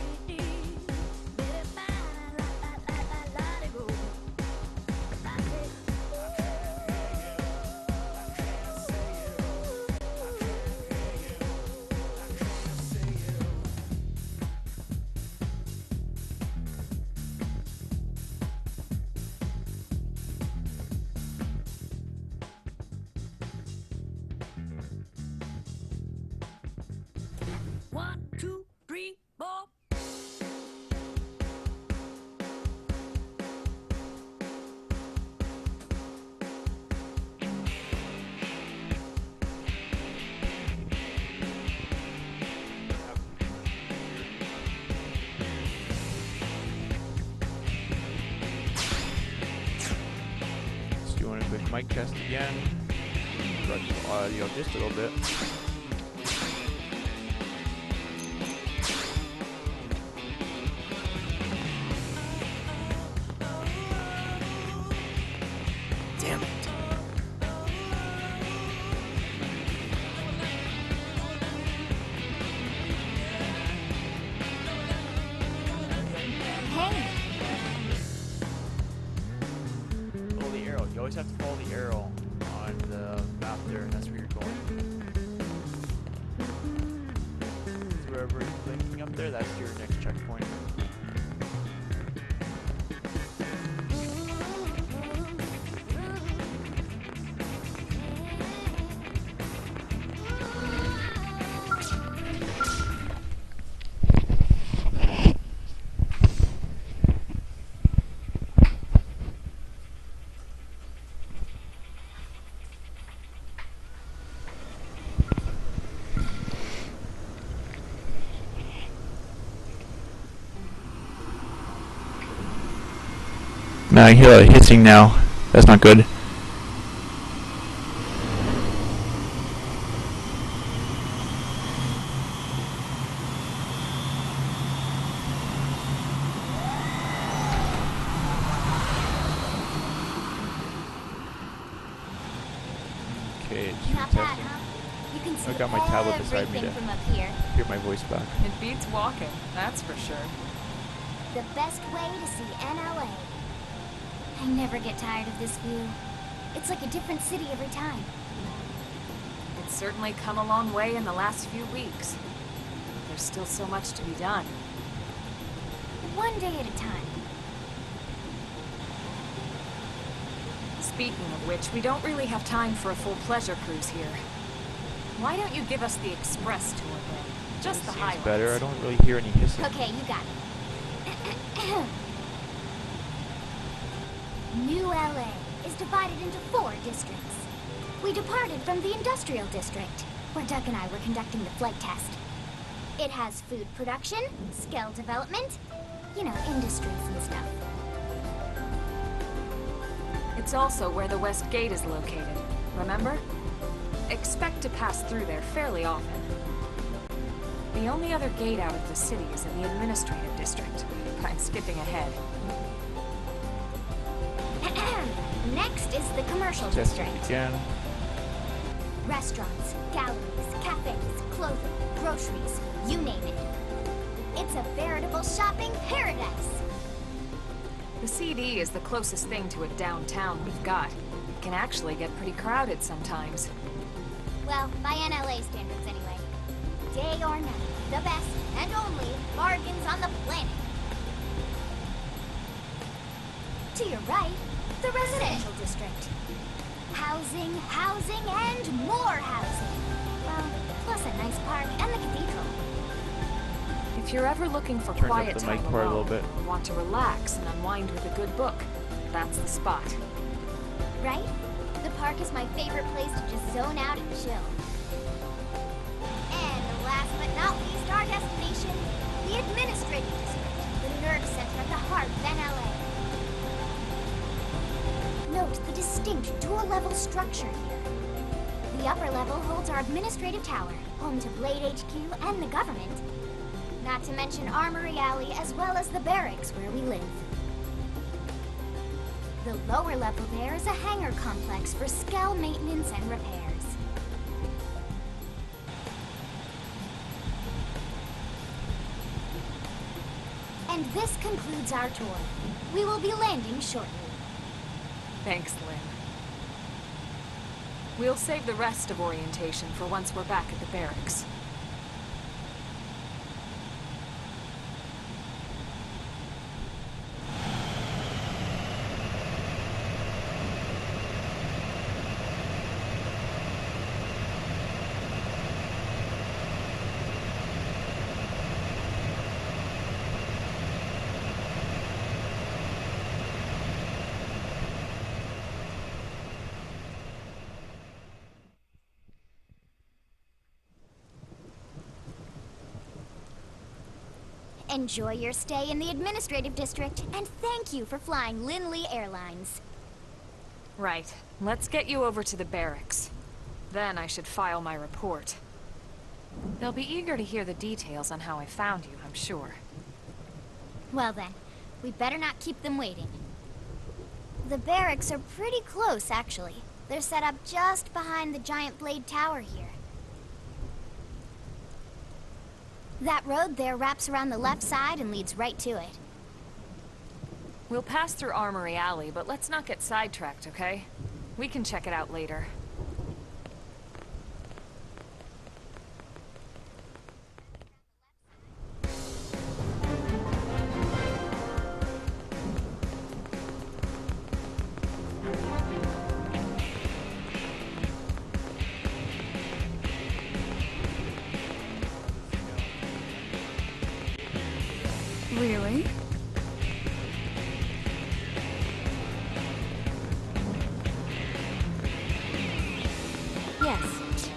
doing a quick mic test again. Correct the audio just a little bit. Damn it. Hey, Follow the arrow. You always have to follow the arrow on the map there, and that's where you're going. So wherever you're blinking up there, that's your next checkpoint. Now I hear it hissing now. That's not good. Okay, not bad, huh? You can see I got my tablet beside me everything to from up here. hear my voice back. It beats walking, that's for sure. The best way to see NLA. I never get tired of this view. It's like a different city every time. It's certainly come a long way in the last few weeks. There's still so much to be done. One day at a time. Speaking of which, we don't really have time for a full pleasure cruise here. Why don't you give us the express tour then? Just the highlights. Better. I don't really hear any hissing. Okay, you got it. New LA is divided into 4 districts. We departed from the industrial district, where Doug and I were conducting the flight test. It has food production, skill development, you know, industries and stuff. It's also where the West Gate is located, remember? Expect to pass through there fairly often. The only other gate out of the city is in the administrative district. I'm skipping ahead. Next is the commercial Testing district. again. Restaurants, galleries, cafes, clothing, groceries, you name it. It's a veritable shopping paradise. The CD is the closest thing to a downtown we've got. It can actually get pretty crowded sometimes. Well, by NLA standards anyway. Day or night, the best and only bargains on the planet. To your right, the residential district. Housing, housing, and more housing. Well, plus a nice park and the cathedral. If you're ever looking for Turn up quiet the time mic part a alone, little bit. or want to relax and unwind with a good book, that's the spot. Right? The park is my favorite place to just zone out and chill. And last but not least, our destination, the administrative district, the nerve center at the heart of NLA. Note the distinct dual-level structure here. The upper level holds our administrative tower, home to Blade HQ and the government. Not to mention Armory Alley, as well as the barracks where we live. The lower level there is a hangar complex for Skell maintenance and repairs. And this concludes our tour. We will be landing shortly. Thanks, Lynn. We'll save the rest of orientation for once we're back at the barracks. Enjoy your stay in the administrative district, and thank you for flying Lin Lee Airlines. Right. Let's get you over to the barracks. Then I should file my report. They'll be eager to hear the details on how I found you, I'm sure. Well then, we better not keep them waiting. The barracks are pretty close, actually. They're set up just behind the giant blade tower here. That road there wraps around the left side and leads right to it. We'll pass through Armory Alley, but let's not get sidetracked, okay? We can check it out later. Really? Yes.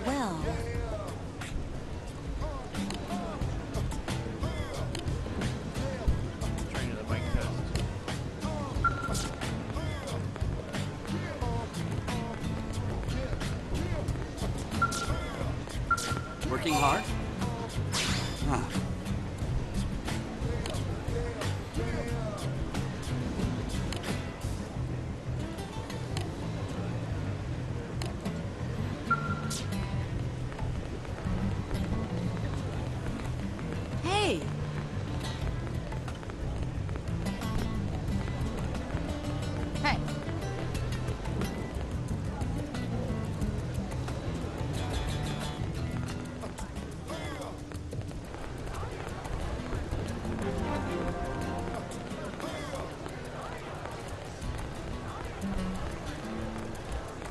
Well. Turning to the mic test. Working hard? Ah. Hey! Hey,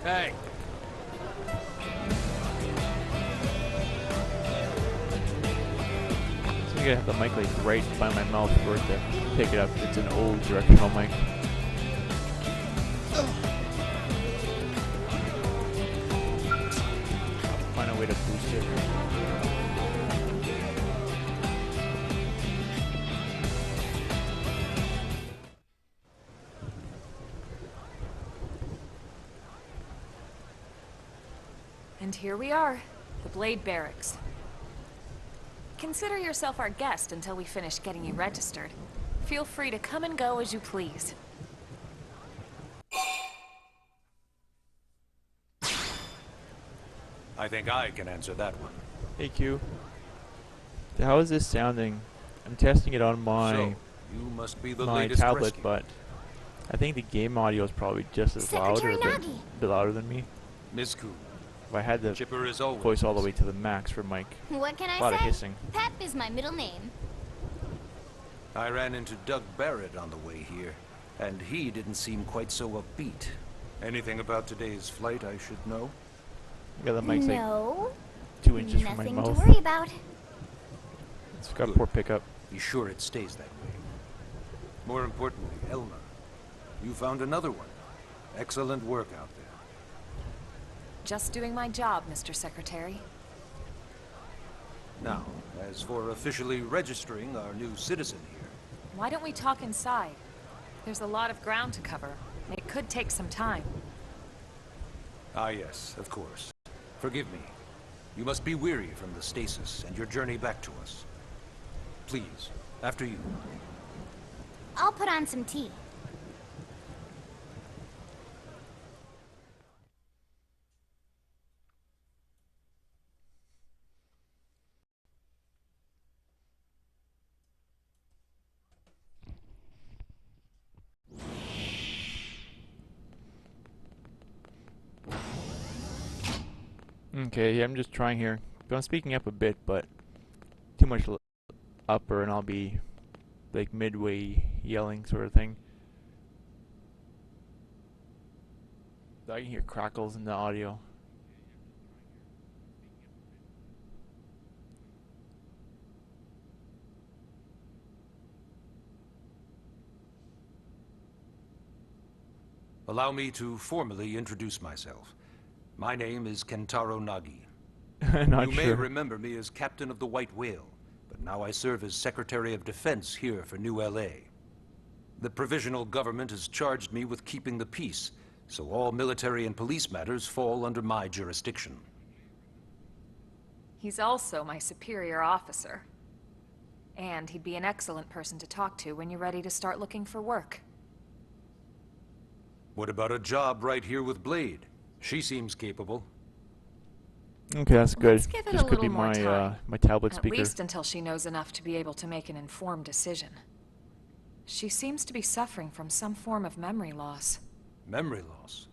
Hey, So I'm gonna have the mic like right by my mouth for it to pick it up. It's an old directional mic. I'll find a way to boost it. And here we are, the Blade Barracks. Consider yourself our guest until we finish getting you registered. Feel free to come and go as you please. I think I can answer that one. Hey Q. So how is this sounding? I'm testing it on my So, you must be the my latest tablet, rescue. but I think the game audio is probably just as loud or Secretary a Nagi. bit louder than me. Ms. Kuhn, If I had the Chipper is always voice all the way to the max for Mike, What can a I lot of say? hissing. Pep is my middle name. I ran into Doug Barrett on the way here, and he didn't seem quite so upbeat. Anything about today's flight I should know? Yeah, the mic's like No, 2 inches from my nothing to mouth. worry about. It's got Good. poor pickup. Be sure it stays that way. More importantly, Elma, you found another one. Excellent work out there. Just doing my job, Mr. Secretary. Now, as for officially registering our new citizen here, Why don't we talk inside? There's a lot of ground to cover. It could take some time. ah yes, of course. Forgive me. You must be weary from the stasis and your journey back to us. Please, after you. I'll put on some tea. Okay, yeah, I'm just trying here. I'm speaking up a bit, but too much upper and I'll be like midway yelling sort of thing. I can hear crackles in the audio. Allow me to formally introduce myself. My name is Kentaro Nagi. Not You sure. may remember me as Captain of the White Whale, but now I serve as Secretary of Defense here for New LA. The provisional government has charged me with keeping the peace, so all military and police matters fall under my jurisdiction. He's also my superior officer. And he'd be an excellent person to talk to when you're ready to start looking for work. What about a job right here with Blade? She seems capable. Okay, that's good. Let's give it This a could be little more my time. my tablet At speaker. least until she knows enough to be able to make an informed decision. She seems to be suffering from some form of memory loss. Memory loss?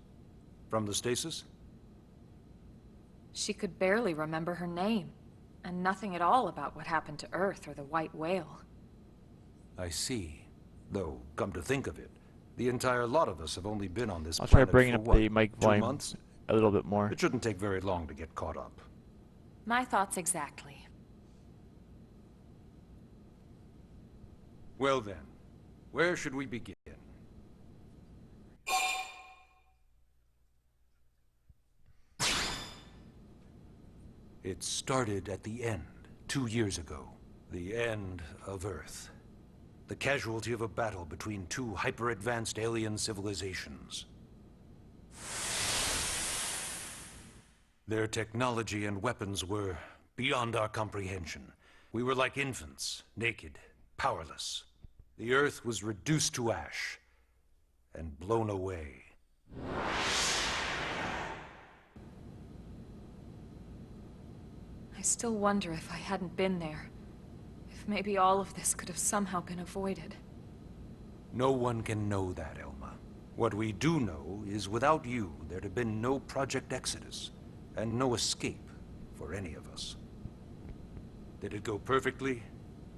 From the stasis? She could barely remember her name, and nothing at all about what happened to Earth or the White Whale. I see. Though, come to think of it, the entire lot of us have only been on this I'll try planet bringing for up what, the mic 2 volume months? a little bit more. It shouldn't take very long to get caught up. My thoughts exactly. Well then, where should we begin? It started at the end, 2 years ago. The end of Earth. The casualty of a battle between two hyper-advanced alien civilizations. Their technology and weapons were beyond our comprehension. We were like infants, naked, powerless. The Earth was reduced to ash and blown away. I still wonder if I hadn't been there. If maybe all of this could have somehow been avoided. No one can know that, Elma. What we do know is without you, there'd have been no Project Exodus, and no escape for any of us. Did it go perfectly?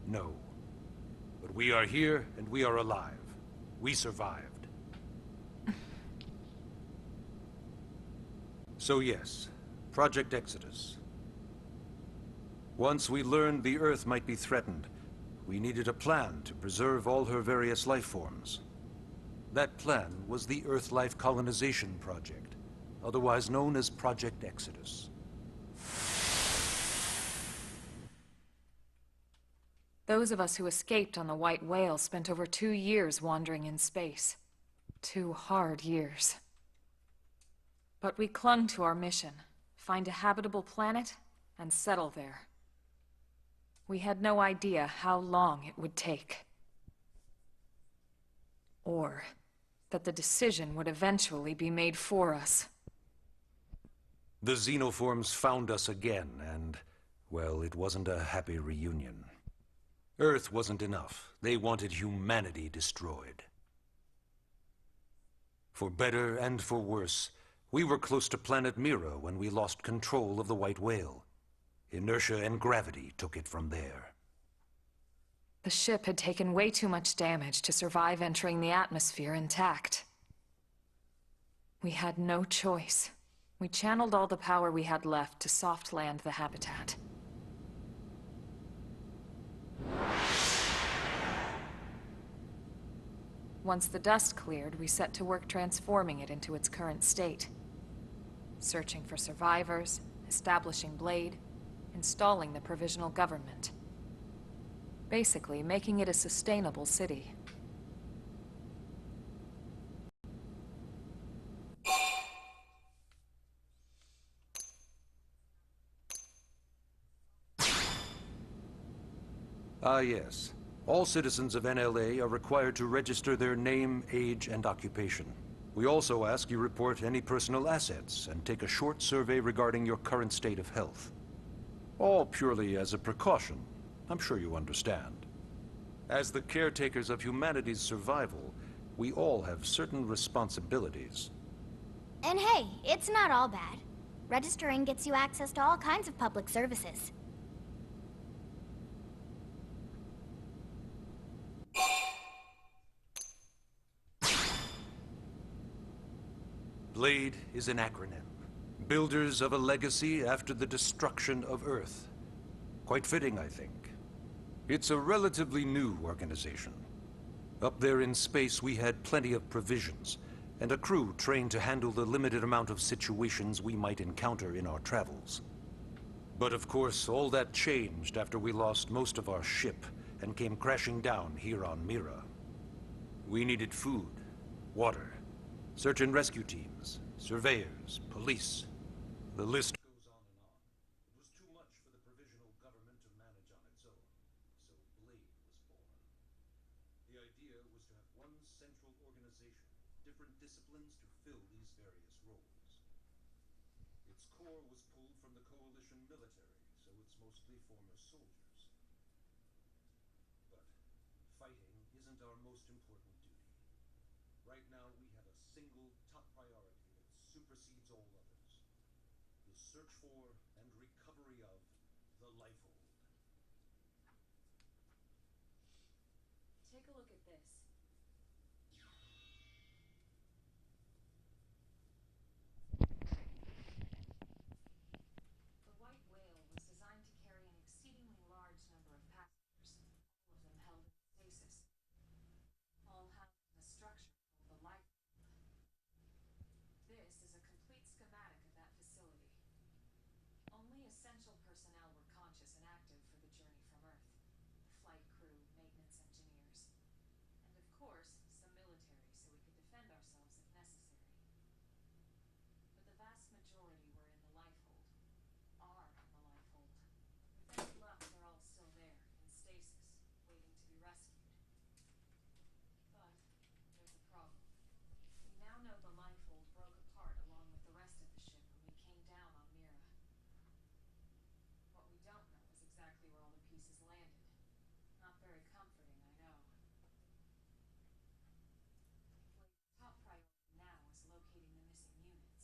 No. But we are here, and we are alive. We survived. So yes, Project Exodus. Once we learned the Earth might be threatened, we needed a plan to preserve all her various life forms. That plan was the Earth Life Colonization Project, otherwise known as Project Exodus. Those of us who escaped on the White Whale spent over 2 years wandering in space. 2 hard years. But we clung to our mission, find a habitable planet and settle there. We had no idea how long it would take. Or that the decision would eventually be made for us. The xenoforms found us again, and, well, it wasn't a happy reunion. Earth wasn't enough. They wanted humanity destroyed. For better and for worse, we were close to planet Mira when we lost control of the White Whale. Inertia and gravity took it from there. The ship had taken way too much damage to survive entering the atmosphere intact. We had no choice. We channeled all the power we had left to soft land the habitat. Once the dust cleared, we set to work transforming it into its current state. Searching for survivors, establishing Blade, installing the provisional government. Basically, making it a sustainable city. Ah, yes. All citizens of NLA are required to register their name, age, and occupation. We also ask you report any personal assets and take a short survey regarding your current state of health. All purely as a precaution. I'm sure you understand. As the caretakers of humanity's survival, we all have certain responsibilities. And hey, it's not all bad. Registering gets you access to all kinds of public services. BLADE is an acronym. Builders of a legacy after the destruction of Earth. Quite fitting, I think. It's a relatively new organization. Up there in space, we had plenty of provisions, and a crew trained to handle the limited amount of situations we might encounter in our travels. But of course, all that changed after we lost most of our ship and came crashing down here on Mira. We needed food, water, search and rescue teams, surveyors, police. The list goes on and on. It was too much for the provisional government to manage on its own, so Blade was born. The idea was to have one central organization, different disciplines to fill these various roles. Its core was pulled from the Coalition military, so it's mostly former soldiers. But fighting isn't our most important duty. Right now we have a single top priority that supersedes all others. The search for and recovery of the Lifehold. Take a look at this. The White Whale was designed to carry an exceedingly large number of passengers, all of them held in stasis, all housed in a structure called the Lifehold. This is a complete schematic of that facility. Only essential personnel were conscious and active for the journey from Earth. The flight crew, maintenance engineers, and of course, some military so we could defend ourselves if necessary. But the vast majority were in the Lifehold. Are in the Lifehold. With any luck, they're all still there, in stasis, waiting to be rescued. But there's a problem. We now know the Lifehold broke apart along with the rest of the ship when we came down on Mira. What we don't know is exactly where all the pieces landed. Not very comforting, I know. Blade's top priority now is locating the missing units.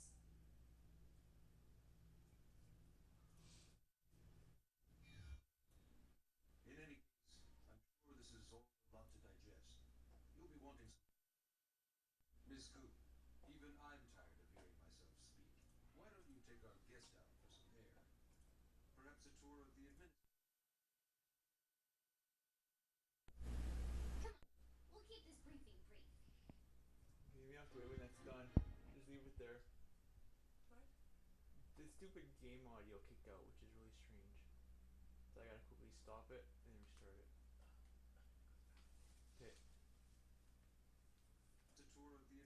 In any case, I'm sure this is all a lot to digest. You'll be wanting some... Ms. Gu, even I'm tired of hearing myself speak. Why don't you take our guest out for some air? Perhaps a tour of the Come on, we'll keep this briefing brief. Okay, we have to wait when that's done. Just leave it there. What? The stupid game audio kicked out, which is really strange. So I gotta quickly stop it and restart it. Okay. a tour of the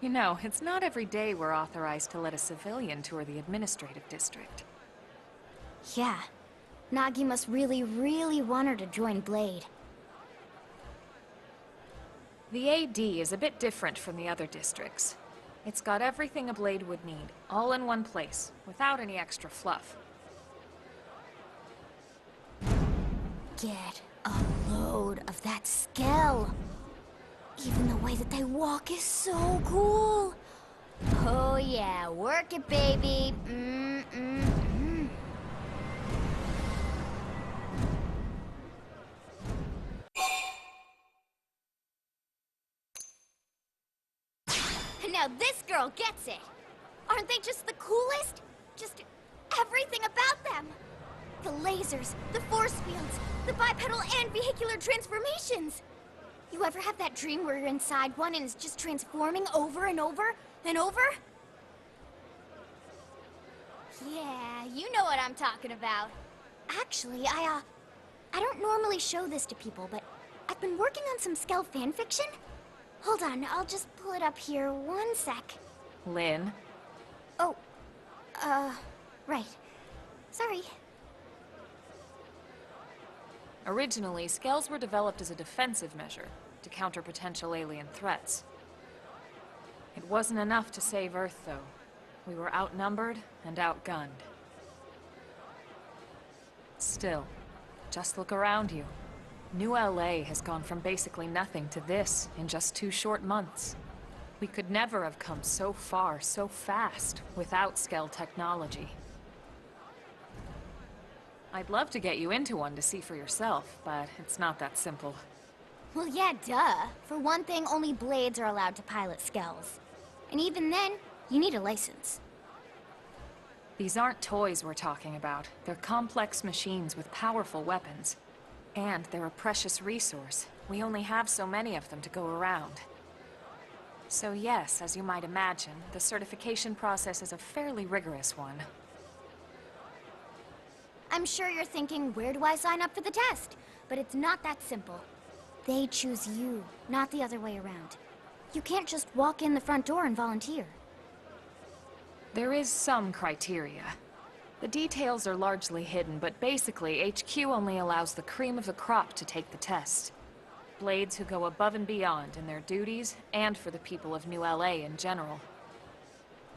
You know, it's not every day we're authorized to let a civilian tour the administrative district. Yeah. Nagi must really, really want her to join Blade. The AD is a bit different from the other districts. It's got everything a Blade would need, all in one place, without any extra fluff. Get a load of that Skell. Even the way that they walk is so cool. Oh yeah, work it, baby. Now this girl gets it. Aren't they just the coolest? Just everything about them. The lasers, the force fields, the bipedal and vehicular transformations. You ever have that dream where you're inside one and it's just transforming over and over and over? Yeah, you know what I'm talking about. Actually, I don't normally show this to people, but I've been working on some Skell fanfiction. Hold on, I'll just pull it up here 1 sec. Lynn? Oh, right. Sorry. Originally, Skells were developed as a defensive measure to counter potential alien threats. It wasn't enough to save Earth, though. We were outnumbered and outgunned. Still, just look around you. New LA has gone from basically nothing to this in just 2 short months. We could never have come so far, so fast, without Skell technology. I'd love to get you into one to see for yourself, but it's not that simple. Well, yeah, duh. For one thing, only Blades are allowed to pilot Skells. And even then, you need a license. These aren't toys we're talking about. They're complex machines with powerful weapons. And they're a precious resource. We only have so many of them to go around. So yes, as you might imagine, the certification process is a fairly rigorous one. I'm sure you're thinking, where do I sign up for the test? But it's not that simple. They choose you, not the other way around. You can't just walk in the front door and volunteer. There is some criteria. The details are largely hidden, but basically, HQ only allows the cream of the crop to take the test. Blades who go above and beyond in their duties, and for the people of New LA in general.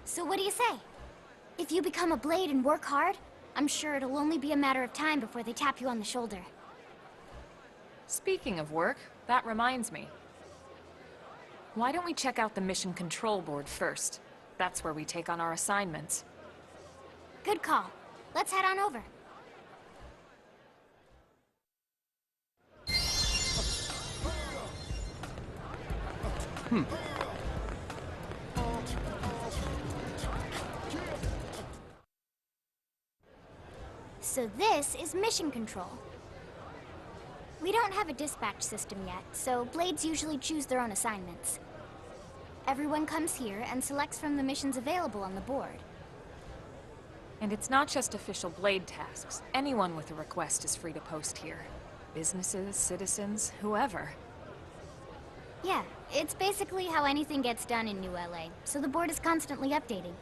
So what do you say? If you become a Blade and work hard, I'm sure it'll only be a matter of time before they tap you on the shoulder. Speaking of work, that reminds me. Why don't we check out the Mission Control Board first? That's where we take on our assignments. Good call. Let's head on over. So this is Mission Control. We don't have a dispatch system yet, so Blades usually choose their own assignments. Everyone comes here and selects from the missions available on the board. And it's not just official Blade tasks. Anyone with a request is free to post here. Businesses, citizens, whoever. Yeah, it's basically how anything gets done in New LA, so the board is constantly updating.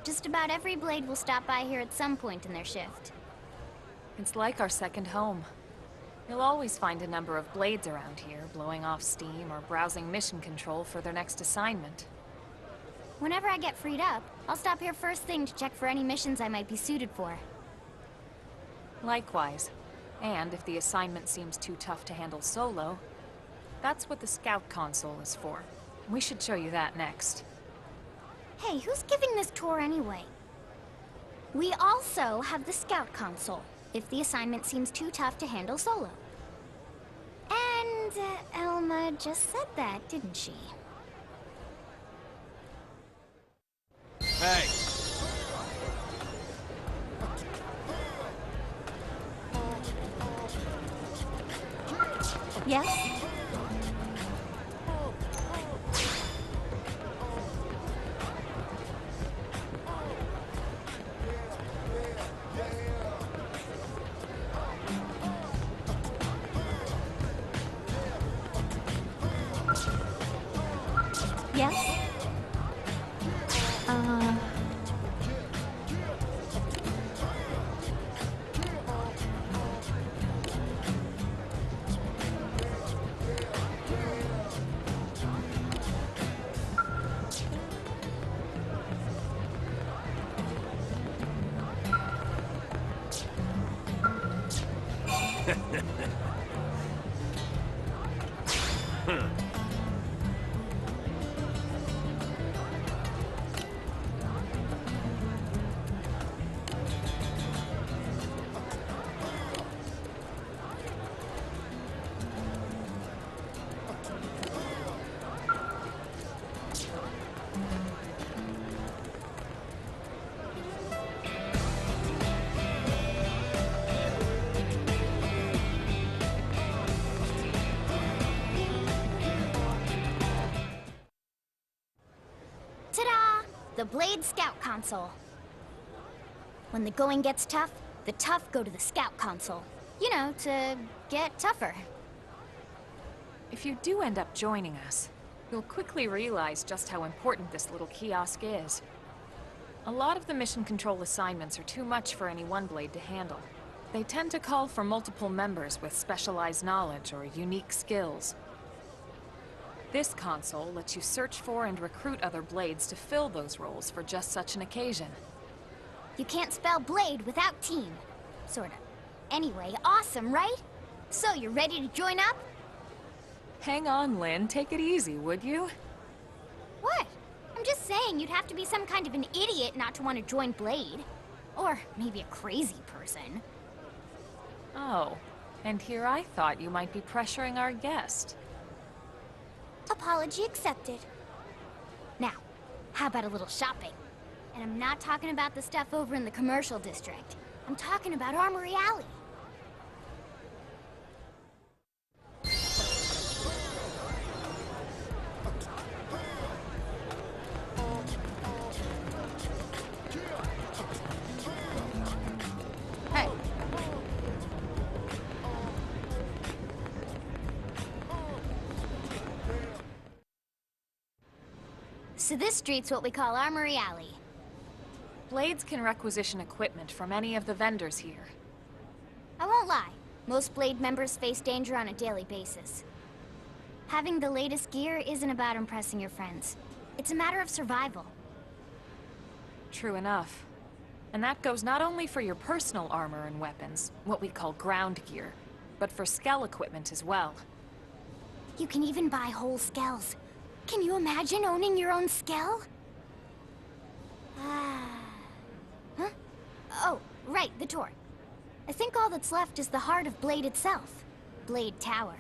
Just about every Blade will stop by here at some point in their shift. It's like our second home. You'll always find a number of Blades around here, blowing off steam or browsing mission control for their next assignment. Whenever I get freed up, I'll stop here first thing to check for any missions I might be suited for. Likewise. And if the assignment seems too tough to handle solo, that's what the Scout Console is for. We should show you that next. Hey, who's giving this tour anyway? We also have the Scout Console, if the assignment seems too tough to handle solo. And Elma just said that, didn't she? Hey! Yes? Yes? Ta-da! The Blade Scout Console. When the going gets tough, the tough go to the Scout Console. You know, to get tougher. If you do end up joining us, you'll quickly realize just how important this little kiosk is. A lot of the mission control assignments are too much for any one Blade to handle. They tend to call for multiple members with specialized knowledge or unique skills. This console lets you search for and recruit other Blades to fill those roles for just such an occasion. You can't spell Blade without team. Sorta. Anyway, awesome, right? So, you ready to join up? Hang on, Lynn. Take it easy, would you? What? I'm just saying you'd have to be some kind of an idiot not to want to join Blade. Or maybe a crazy person. Oh, and here I thought you might be pressuring our guest. Apology accepted. Now, how about a little shopping? And I'm not talking about the stuff over in the commercial district. I'm talking about Armory Alley. Hey. So this street's what we call Armory Alley. Blades can requisition equipment from any of the vendors here. I won't lie, most Blade members face danger on a daily basis. Having the latest gear isn't about impressing your friends. It's a matter of survival. True enough. And that goes not only for your personal armor and weapons, what we call ground gear, but for skell equipment as well. You can even buy whole skells. Can you imagine owning your own skell? Huh? Oh, right, the tour. I think all that's left is the heart of Blade itself. Blade Tower.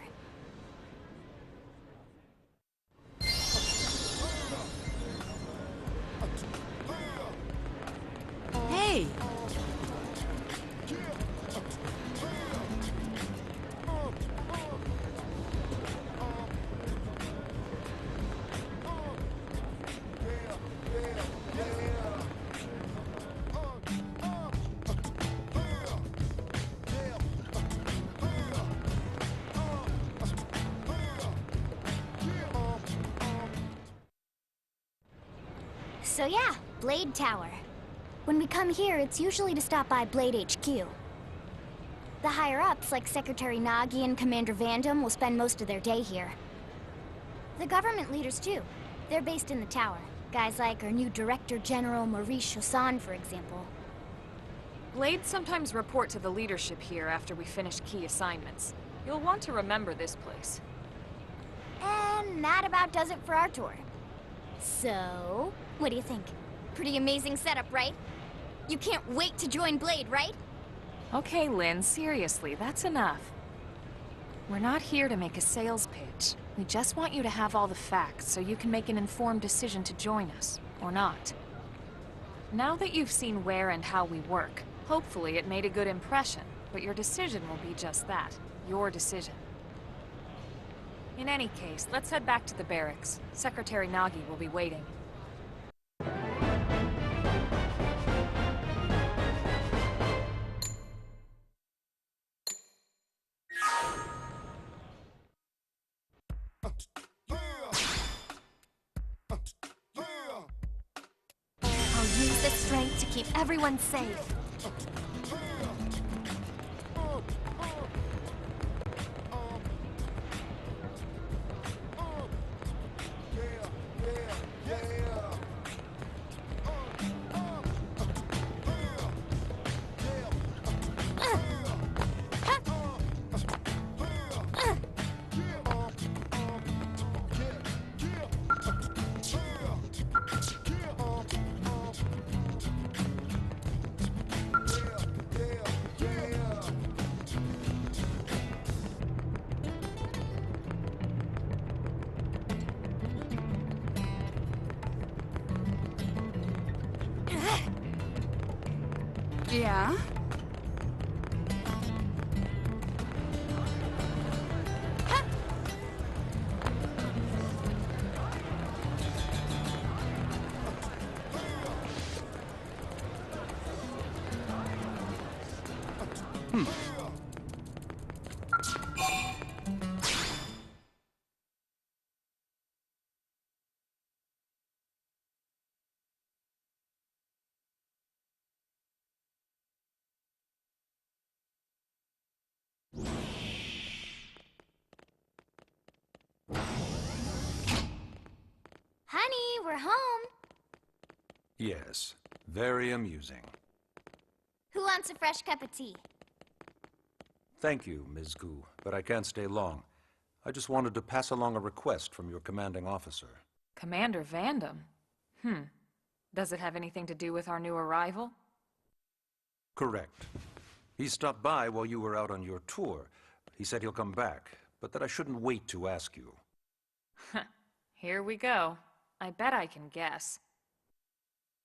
Hey! So yeah, Blade Tower. When we come here, it's usually to stop by Blade HQ. The higher-ups, like Secretary Nagi and Commander Vandam, will spend most of their day here. The government leaders, too. They're based in the tower. Guys like our new Director General Maurice Chassan, for example. Blades sometimes report to the leadership here after we finish key assignments. You'll want to remember this place. And that about does it for our tour. So, what do you think? Pretty amazing setup, right? You can't wait to join Blade, right? Okay, Lynn, seriously, that's enough. We're not here to make a sales pitch. We just want you to have all the facts so you can make an informed decision to join us, or not. Now that you've seen where and how we work, hopefully it made a good impression, but your decision will be just that, your decision. In any case, let's head back to the barracks. Secretary Nagi will be waiting. I'll use this strength to keep everyone safe. Yeah? Honey, we're home. Yes, very amusing. Who wants a fresh cup of tea? Thank you, Ms. Gu, but I can't stay long. I just wanted to pass along a request from your commanding officer. Commander Vandam? Does it have anything to do with our new arrival? Correct. He stopped by while you were out on your tour. He said he'll come back, but that I shouldn't wait to ask you. Here we go. I bet I can guess.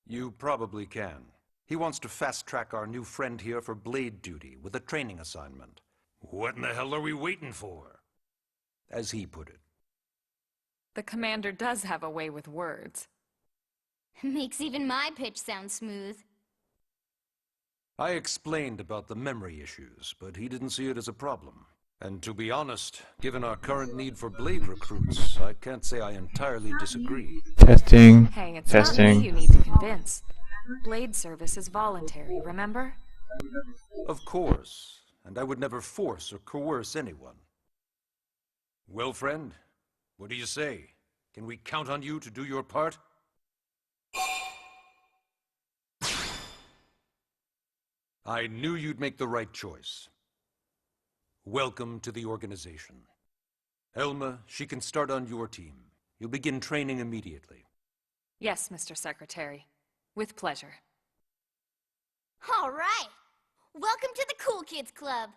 You probably can. He wants to fast-track our new friend here for blade duty with a training assignment. What in the hell are we waiting for? As he put it. The commander does have a way with words. Makes even my pitch sound smooth. I explained about the memory issues, but he didn't see it as a problem. And to be honest, given our current need for blade recruits, I can't say I entirely disagree. Testing. Hey, it's Testing. not me you need to convince. Blade service is voluntary, remember? Of course, and I would never force or coerce anyone. Well, friend, what do you say? Can we count on you to do your part? I knew you'd make the right choice. Welcome to the organization. Elma, she can start on your team. You'll begin training immediately. Yes, Mr. Secretary. With pleasure. All right. Welcome to the Cool Kids Club.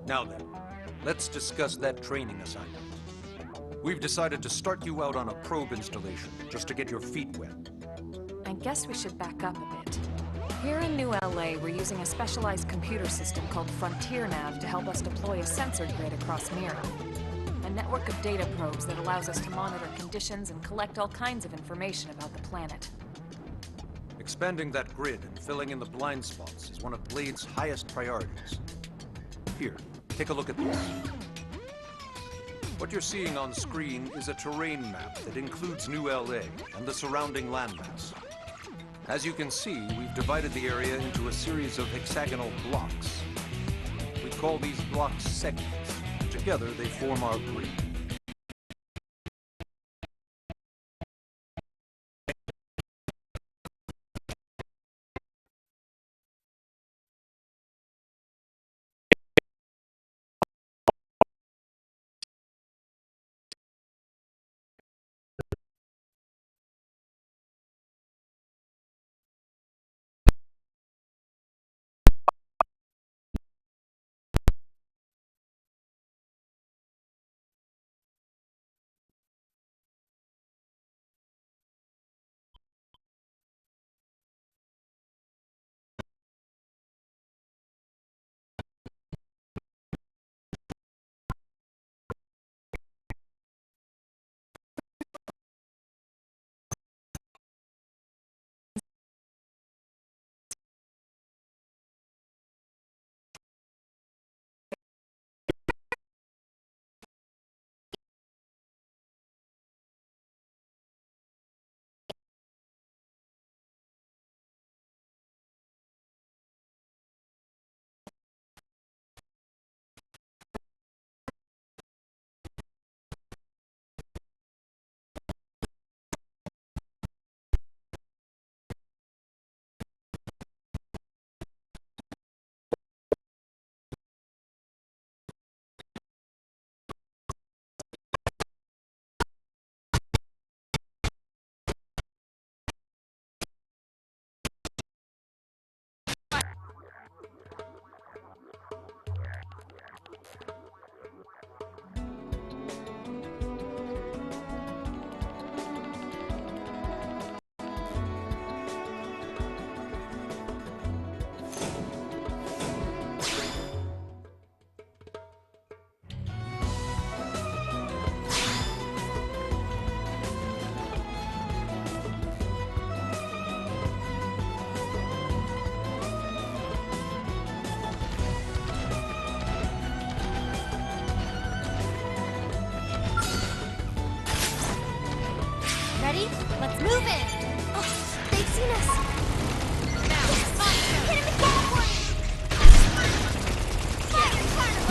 Now then, let's discuss that training assignment. We've decided to start you out on a probe installation, just to get your feet wet. I guess we should back up a bit. Here in New LA, we're using a specialized computer system called Frontier Nav to help us deploy a sensor grid across Mira. A network of data probes that allows us to monitor conditions and collect all kinds of information about the planet. Expanding that grid and filling in the blind spots is one of Blade's highest priorities. Here, take a look at this. What you're seeing on screen is a terrain map that includes New LA and the surrounding landmass. As you can see, we've divided the area into a series of hexagonal blocks. We call these blocks segments. Together, they form our grid.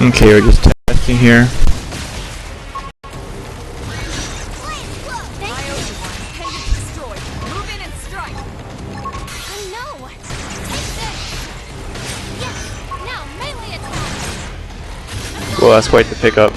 Okay, we're just testing here. Well, that's quite the pickup.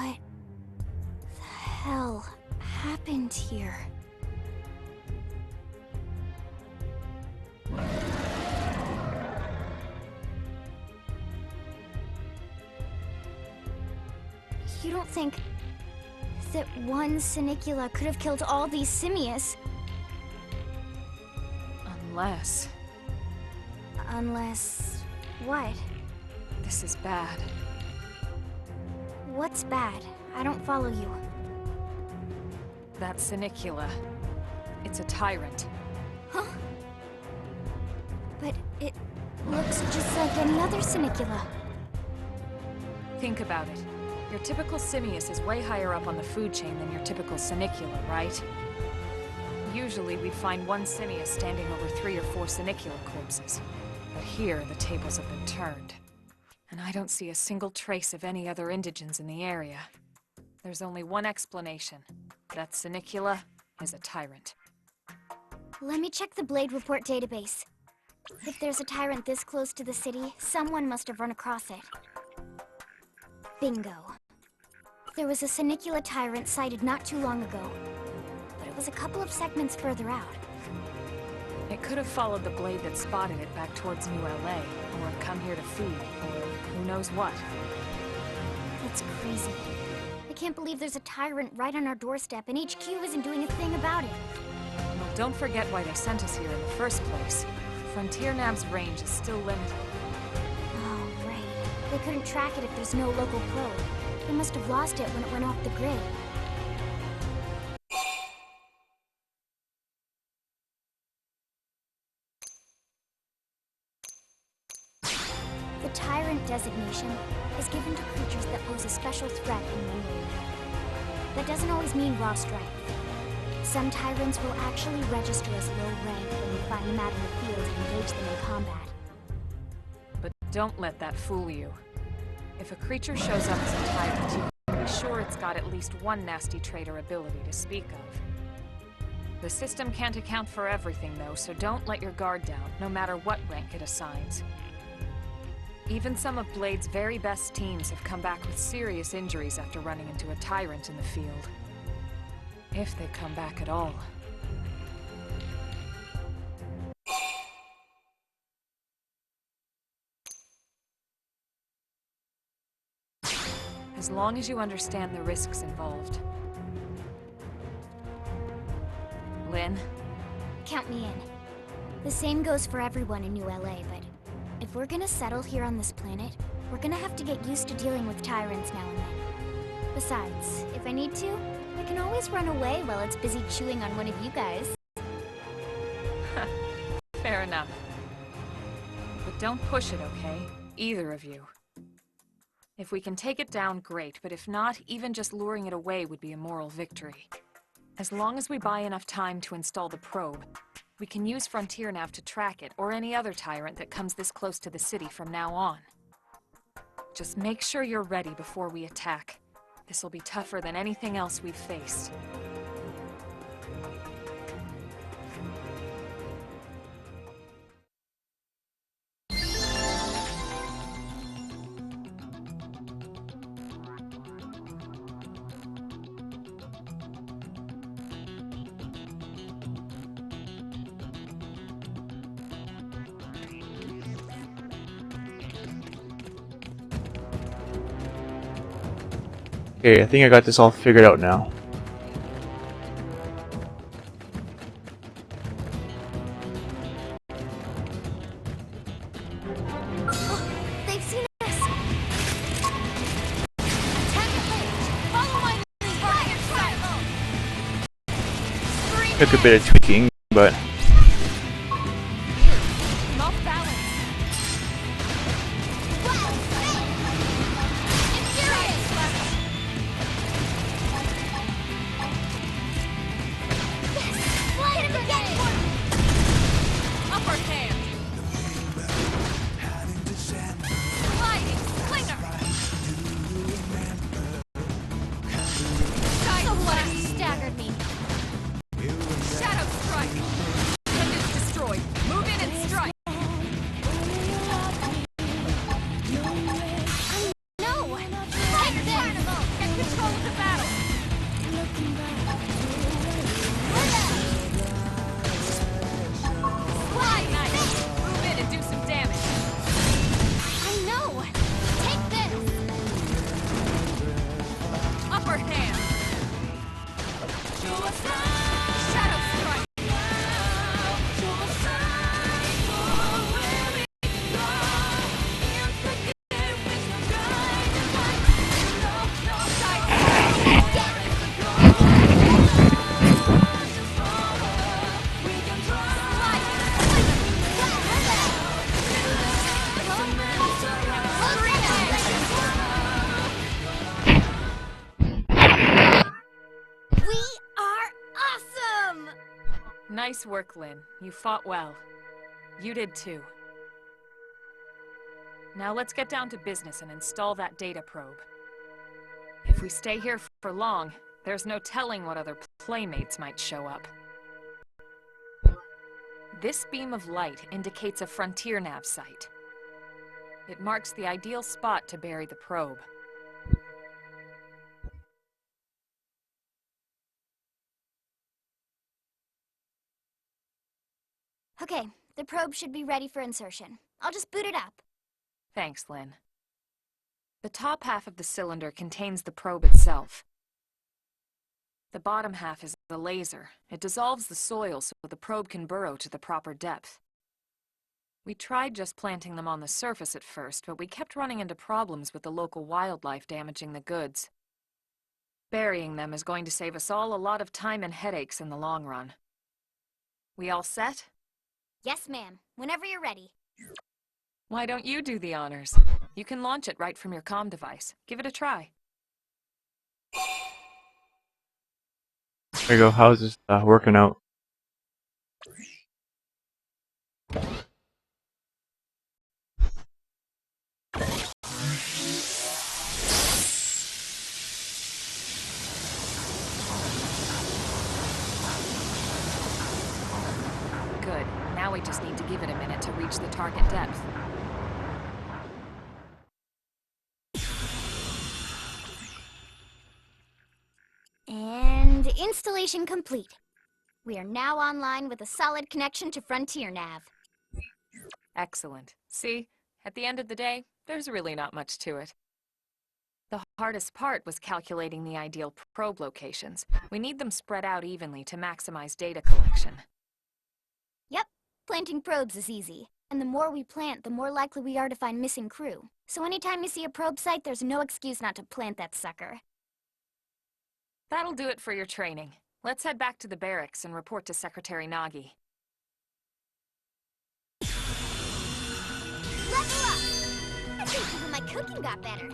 What the hell happened here? You don't think that one Sinicula could have killed all these simius? Unless... Unless... what? This is bad. What's bad? I don't follow you. That Sinicula. It's a tyrant. Huh? But it looks just like any other Sinicula. Think about it. Your typical simius is way higher up on the food chain than your typical Sinicula, right? Usually we find one simius standing over 3 or 4 Sinicula corpses. But here, the tables have been turned. And I don't see a single trace of any other indigens in the area. There's only one explanation. That Sinicula is a tyrant. Let me check the Blade Report database. If there's a tyrant this close to the city, someone must have run across it. Bingo. There was a Sinicula tyrant sighted not too long ago, but it was a couple of segments further out. It could have followed the blade that spotted it back towards New LA, or come here to feed, or who knows what. That's crazy. I can't believe there's a tyrant right on our doorstep, and HQ isn't doing a thing about it. Well, don't forget why they sent us here in the first place. Frontier Nav's range is still limited. Oh, right. They couldn't track it if there's no local probe. They must have lost it when it went off the grid. The Tyrant designation is given to creatures that pose a special threat in one area. That doesn't always mean raw strength. Some Tyrants will actually register as low rank when we find them out in the field and engage them in combat. But don't let that fool you. If a creature shows up as a tyrant, you can be sure it's got at least one nasty trait or ability to speak of. The system can't account for everything, though, so don't let your guard down, no matter what rank it assigns. Even some of Blade's very best teams have come back with serious injuries after running into a tyrant in the field. If they come back at all. As long as you understand the risks involved. Lynn? Count me in. The same goes for everyone in New LA, but if we're gonna settle here on this planet, we're gonna have to get used to dealing with tyrants now and then. Besides, if I need to, I can always run away while it's busy chewing on one of you guys. Fair enough. But don't push it, okay? Either of you. If we can take it down, great, but if not, even just luring it away would be a moral victory. As long as we buy enough time to install the probe, we can use Frontier Nav to track it, or any other tyrant that comes this close to the city from now on. Just make sure you're ready before we attack. This will be tougher than anything else we've faced. Okay, I think I got this all figured out now. They've seen us! Attack the page! Follow my lead! Fire! Took a bit of tweaking, but I'm off balance. Upper hand. Sliding slinger. Side blast staggered me. Shadow strike. Nice work, Lynn. You fought well. You did too. Now let's get down to business and install that data probe. If we stay here for long, there's no telling what other playmates might show up. This beam of light indicates a frontier nav site. It marks the ideal spot to bury the probe. Okay, the probe should be ready for insertion. I'll just boot it up. Thanks, Lynn. The top half of the cylinder contains the probe itself. The bottom half is the laser. It dissolves the soil so the probe can burrow to the proper depth. We tried just planting them on the surface at first, but we kept running into problems with the local wildlife damaging the goods. Burying them is going to save us all a lot of time and headaches in the long run. We all set? Yes, ma'am. Whenever you're ready. Why don't you do the honors? You can launch it right from your comm device. Give it a try. There you go. How's this working out? Good. Now we just need to give it a minute to reach the target depth. And installation complete. We are now online with a solid connection to Frontier Nav. Excellent. See? At the end of the day, there's really not much to it. The hardest part was calculating the ideal probe locations. We need them spread out evenly to maximize data collection. Yep, planting probes is easy. And the more we plant, the more likely we are to find missing crew. So anytime you see a probe site, there's no excuse not to plant that sucker. That'll do it for your training. Let's head back to the barracks and report to Secretary Nagi. Level up! I think even my cooking got better.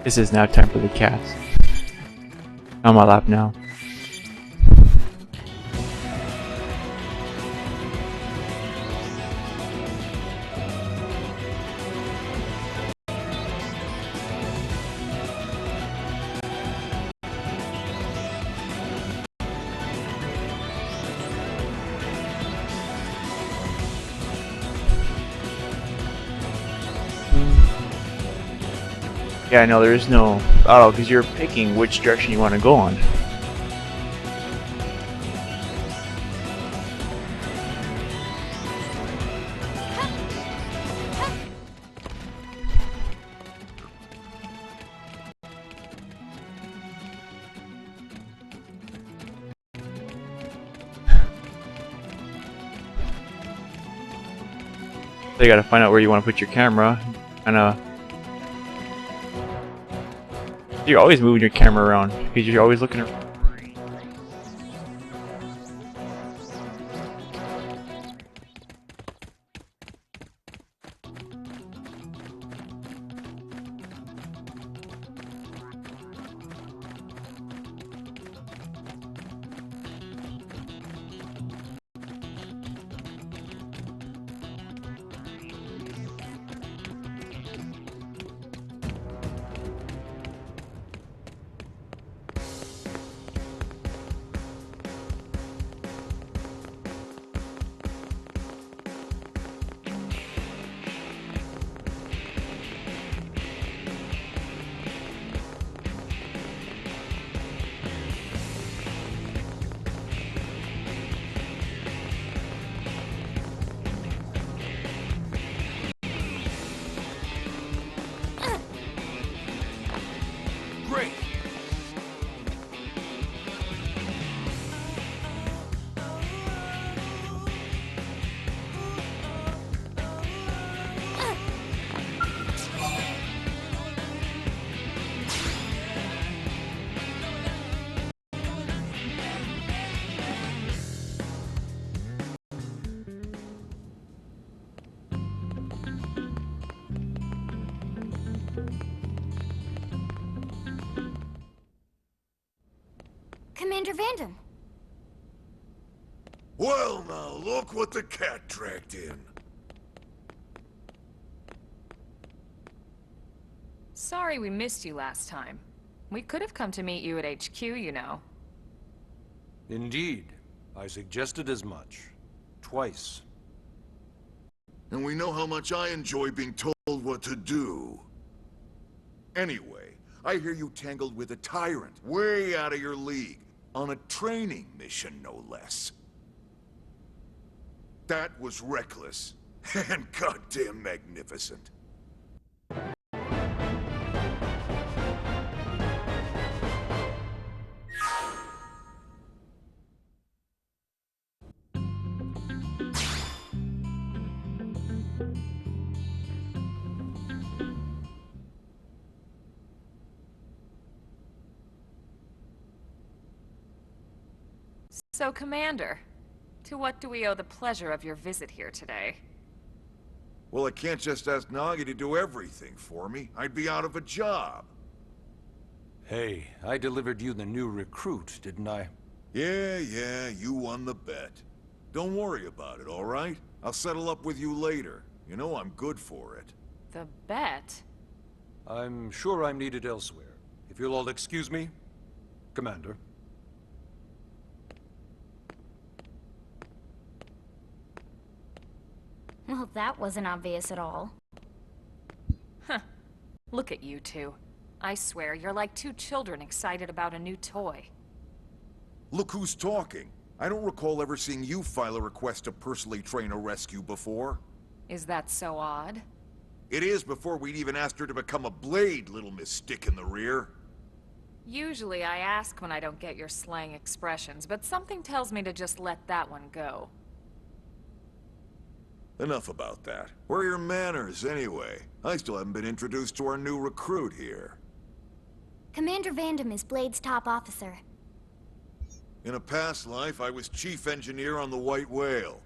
This is now time for the cast. On my lap now. Yeah, no, there is no auto because you're picking which direction you want to go on. So you gotta find out where you want to put your camera, and you're always moving your camera around because you're always looking around. Commander Vanden. Well, now, look what the cat dragged in. Sorry we missed you last time. We could have come to meet you at HQ, you know. Indeed. I suggested as much. Twice. And we know how much I enjoy being told what to do. Anyway, I hear you tangled with a tyrant, way out of your league, on a training mission, no less. That was reckless, and goddamn magnificent. So, Commander, to what do we owe the pleasure of your visit here today? Well, I can't just ask Nagi to do everything for me. I'd be out of a job. Hey, I delivered you the new recruit, didn't I? Yeah, you won the bet. Don't worry about it, all right? I'll settle up with you later. You know I'm good for it. The bet? I'm sure I'm needed elsewhere. If you'll all excuse me, Commander. Well, that wasn't obvious at all. Huh. Look at you two. I swear, you're like two children excited about a new toy. Look who's talking. I don't recall ever seeing you file a request to personally train a rescue before. Is that so odd? It is before we'd even asked her to become a blade, little Miss Stick in the Rear. Usually I ask when I don't get your slang expressions, but something tells me to just let that one go. Enough about that. Where are your manners, anyway? I still haven't been introduced to our new recruit here. Commander Vanden is Blade's top officer. In a past life, I was chief engineer on the White Whale.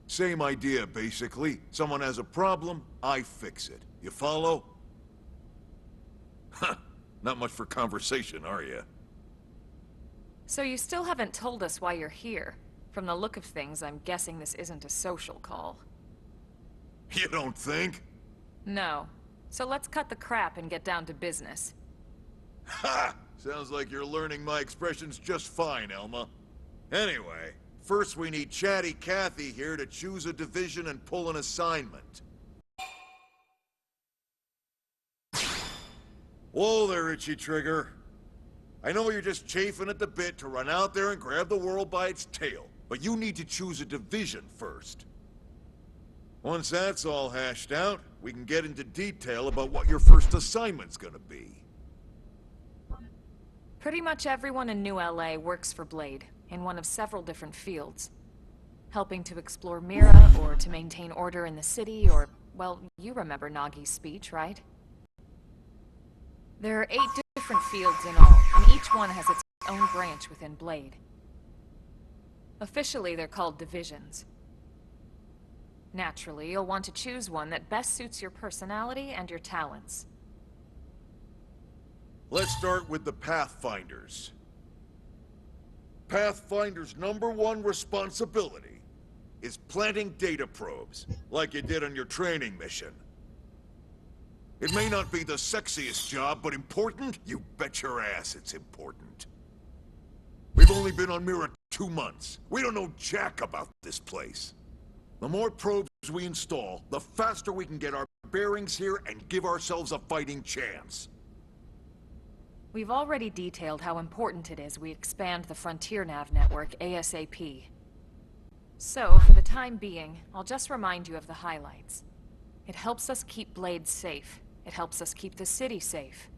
Same idea, basically. Someone has a problem, I fix it. You follow? Huh. Not much for conversation, are you? So you still haven't told us why you're here. From the look of things, I'm guessing this isn't a social call. You don't think? No. So let's cut the crap and get down to business. Ha! Sounds like you're learning my expressions just fine, Elma. Anyway, first we need Chatty Cathy here to choose a division and pull an assignment. Whoa there, Itchy Trigger. I know you're just chafing at the bit to run out there and grab the world by its tail, but you need to choose a division first. Once that's all hashed out, we can get into detail about what your first assignment's gonna be. Pretty much everyone in New LA works for Blade, in one of several different fields. Helping to explore Mira, or to maintain order in the city, or, well, you remember Nagi's speech, right? There are 8 different fields in all, and each one has its own branch within Blade. Officially, they're called divisions. Naturally, you'll want to choose one that best suits your personality and your talents. Let's start with the Pathfinders. Pathfinder's #1 responsibility is planting data probes, like you did on your training mission. It may not be the sexiest job, but important? You bet your ass it's important. We've only been on Mira 2 months. We don't know jack about this place. The more probes we install, the faster we can get our bearings here and give ourselves a fighting chance. We've already detailed how important it is we expand the Frontier Nav network ASAP. So, for the time being, I'll just remind you of the highlights. It helps us keep Blade safe. It helps us keep the city safe.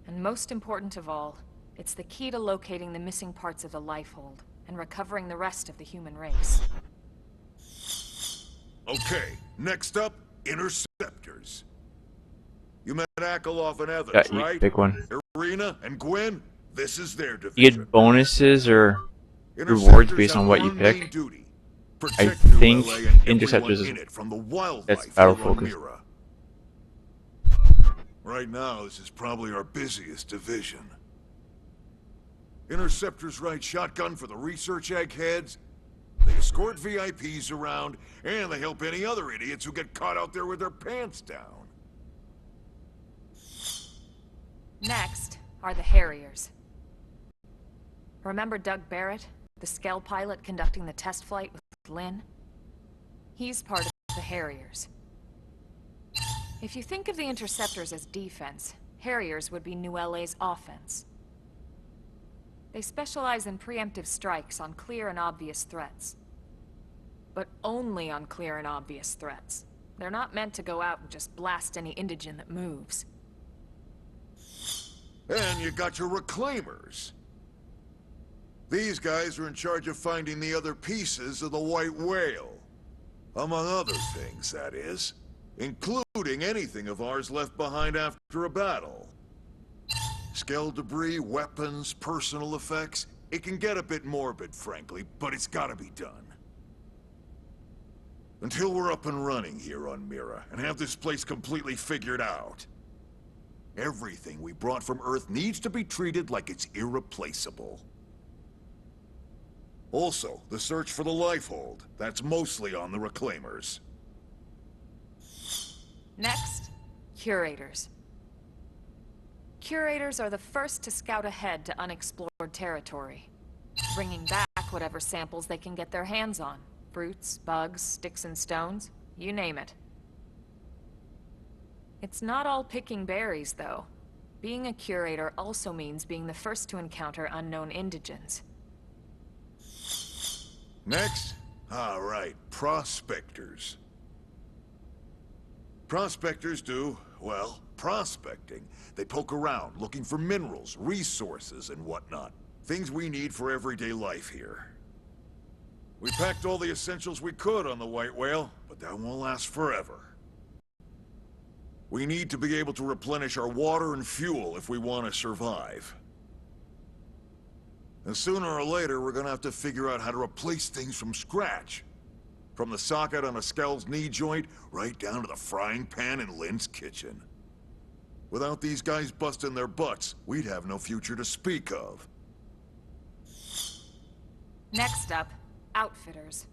And most important of all, it's the key to locating the missing parts of the Lifehold and recovering the rest of the human race. Okay, next up, Interceptors. You met Akalov and others, Yeah, right? pick one. Irina and Gwen, this is their You division. get bonuses or rewards Interceptors based on have what you one main pick. duty. I Protect New think LA and everyone Interceptors in it from the wildlife that's here battle on focused. Mira. Right now, this is probably our busiest division. Interceptors ride shotgun for the research eggheads. They escort VIPs around, and they help any other idiots who get caught out there with their pants down. Next are the Harriers. Remember Doug Barrett, the Skell pilot conducting the test flight with Lynn? He's part of the Harriers. If you think of the Interceptors as defense, Harriers would be New LA's offense. They specialize in preemptive strikes on clear and obvious threats. But only on clear and obvious threats. They're not meant to go out and just blast any indigen that moves. And you got your Reclaimers. These guys are in charge of finding the other pieces of the White Whale. Among other things, that is. Including anything of ours left behind after a battle. Skell debris, weapons, personal effects. It can get a bit morbid, frankly, but it's gotta be done. Until we're up and running here on Mira, and have this place completely figured out. Everything we brought from Earth needs to be treated like it's irreplaceable. Also, the search for the Lifehold. That's mostly on the Reclaimers. Next, Curators. Curators are the first to scout ahead to unexplored territory, bringing back whatever samples they can get their hands on. Fruits, bugs, sticks and stones, you name it. It's not all picking berries, though. Being a curator also means being the first to encounter unknown indigens. Next? All right, prospectors. Prospectors do, well, prospecting. They poke around, looking for minerals, resources, and whatnot. Things we need for everyday life here. We packed all the essentials we could on the White Whale, but that won't last forever. We need to be able to replenish our water and fuel if we want to survive. And sooner or later, we're gonna have to figure out how to replace things from scratch. From the socket on a Skell's knee joint, right down to the frying pan in Lynn's kitchen. Without these guys busting their butts, we'd have no future to speak of. Next up, Outfitters.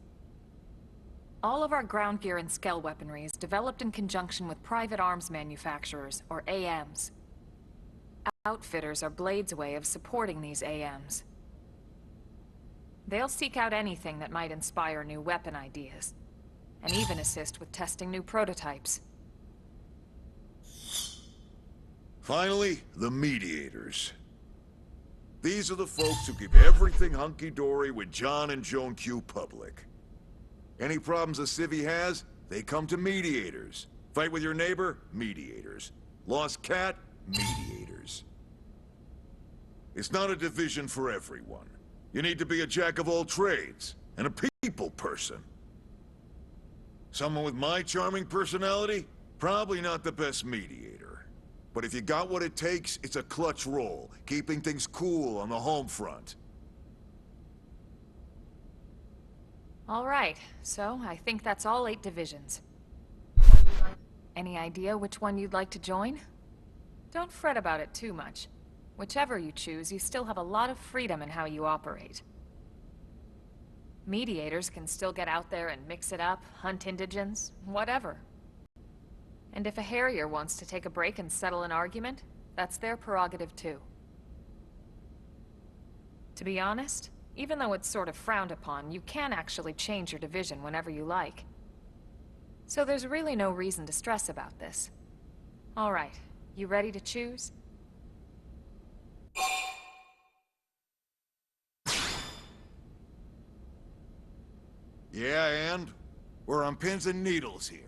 All of our ground gear and Skell weaponry is developed in conjunction with private arms manufacturers, or AMs. Outfitters are Blade's way of supporting these AMs. They'll seek out anything that might inspire new weapon ideas, and even assist with testing new prototypes. Finally, the Mediators. These are the folks who keep everything hunky-dory with John and Joan Q public. Any problems a civvy has, they come to Mediators. Fight with your neighbor? Mediators. Lost cat? Mediators. It's not a division for everyone. You need to be a jack of all trades, and a people person. Someone with my charming personality? Probably not the best mediator. But if you got what it takes, it's a clutch role, keeping things cool on the home front. All right, so I think that's all 8 divisions. Any idea which one you'd like to join? Don't fret about it too much. Whichever you choose, you still have a lot of freedom in how you operate. Mediators can still get out there and mix it up, hunt indigens, whatever. And if a Harrier wants to take a break and settle an argument, that's their prerogative too. To be honest, even though it's sort of frowned upon, you can actually change your division whenever you like. So there's really no reason to stress about this. All right, you ready to choose? Yeah, and? We're on pins and needles here.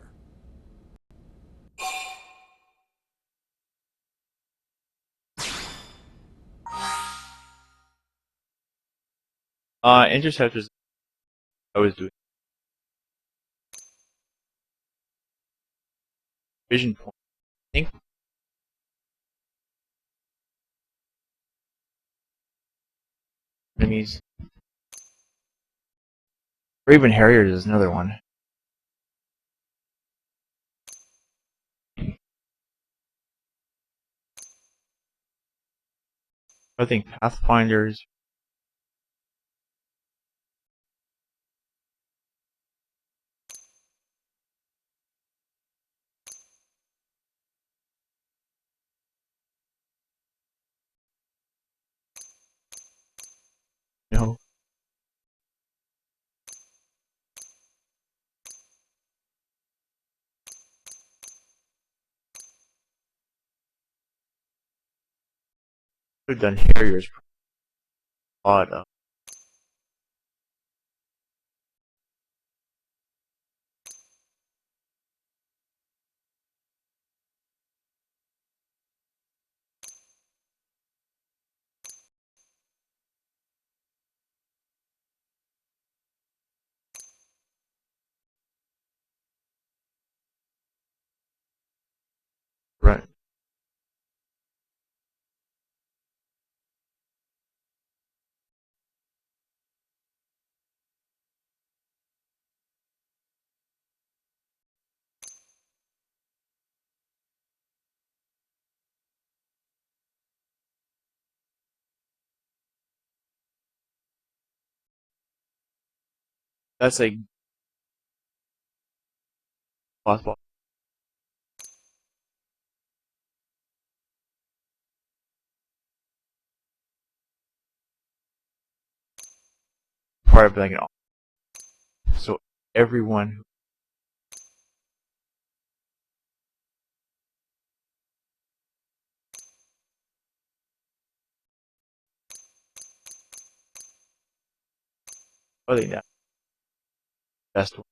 Interceptors. I was doing vision point. I think enemies, or even Harriers is another one. I think Pathfinders Could have done Harriers. Odd. Right. That's like possible. Part of like an so everyone who other than that best one.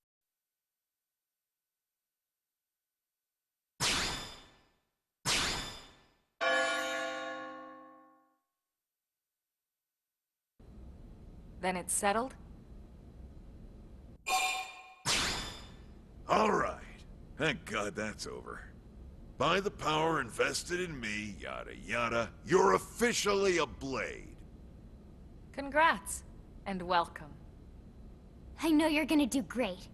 Then it's settled? All right. Thank God that's over. By the power invested in me, yada yada, you're officially a Blade. Congrats. And welcome. I know you're gonna do great.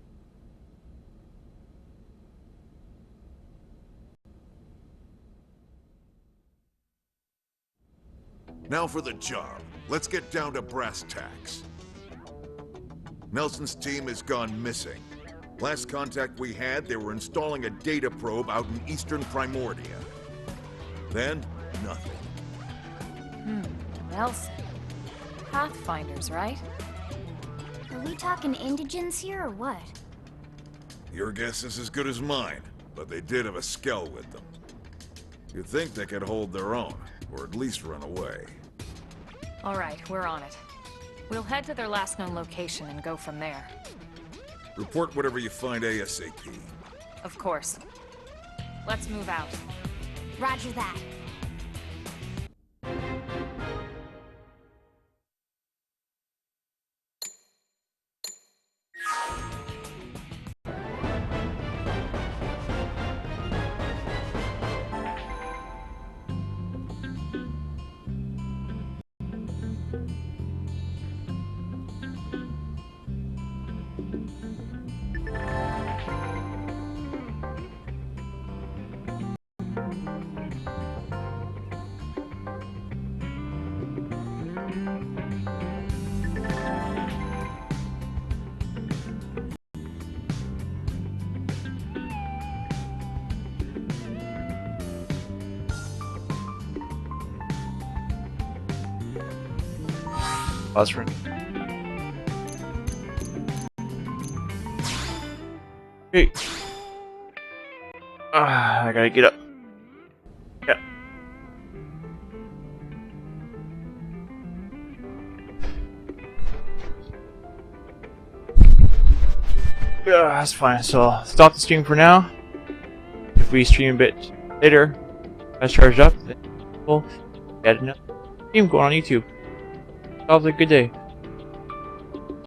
Now for the job. Let's get down to brass tacks. Nelson's team has gone missing. Last contact we had, they were installing a data probe out in eastern Primordia. Then, nothing. Nelson. Pathfinders, right? Are we talking indigents here or what? Your guess is as good as mine, but they did have a skell with them. You'd think they could hold their own, or at least run away. Alright, we're on it. We'll head to their last known location and go from there. Report whatever you find ASAP. Of course. Let's move out. Roger that. Classroom. Okay. I gotta get up. Yeah. Yeah, that's fine. So I'll stop the stream for now. If we stream a bit later, as charged up, then we'll get another stream going on YouTube. Have a good day.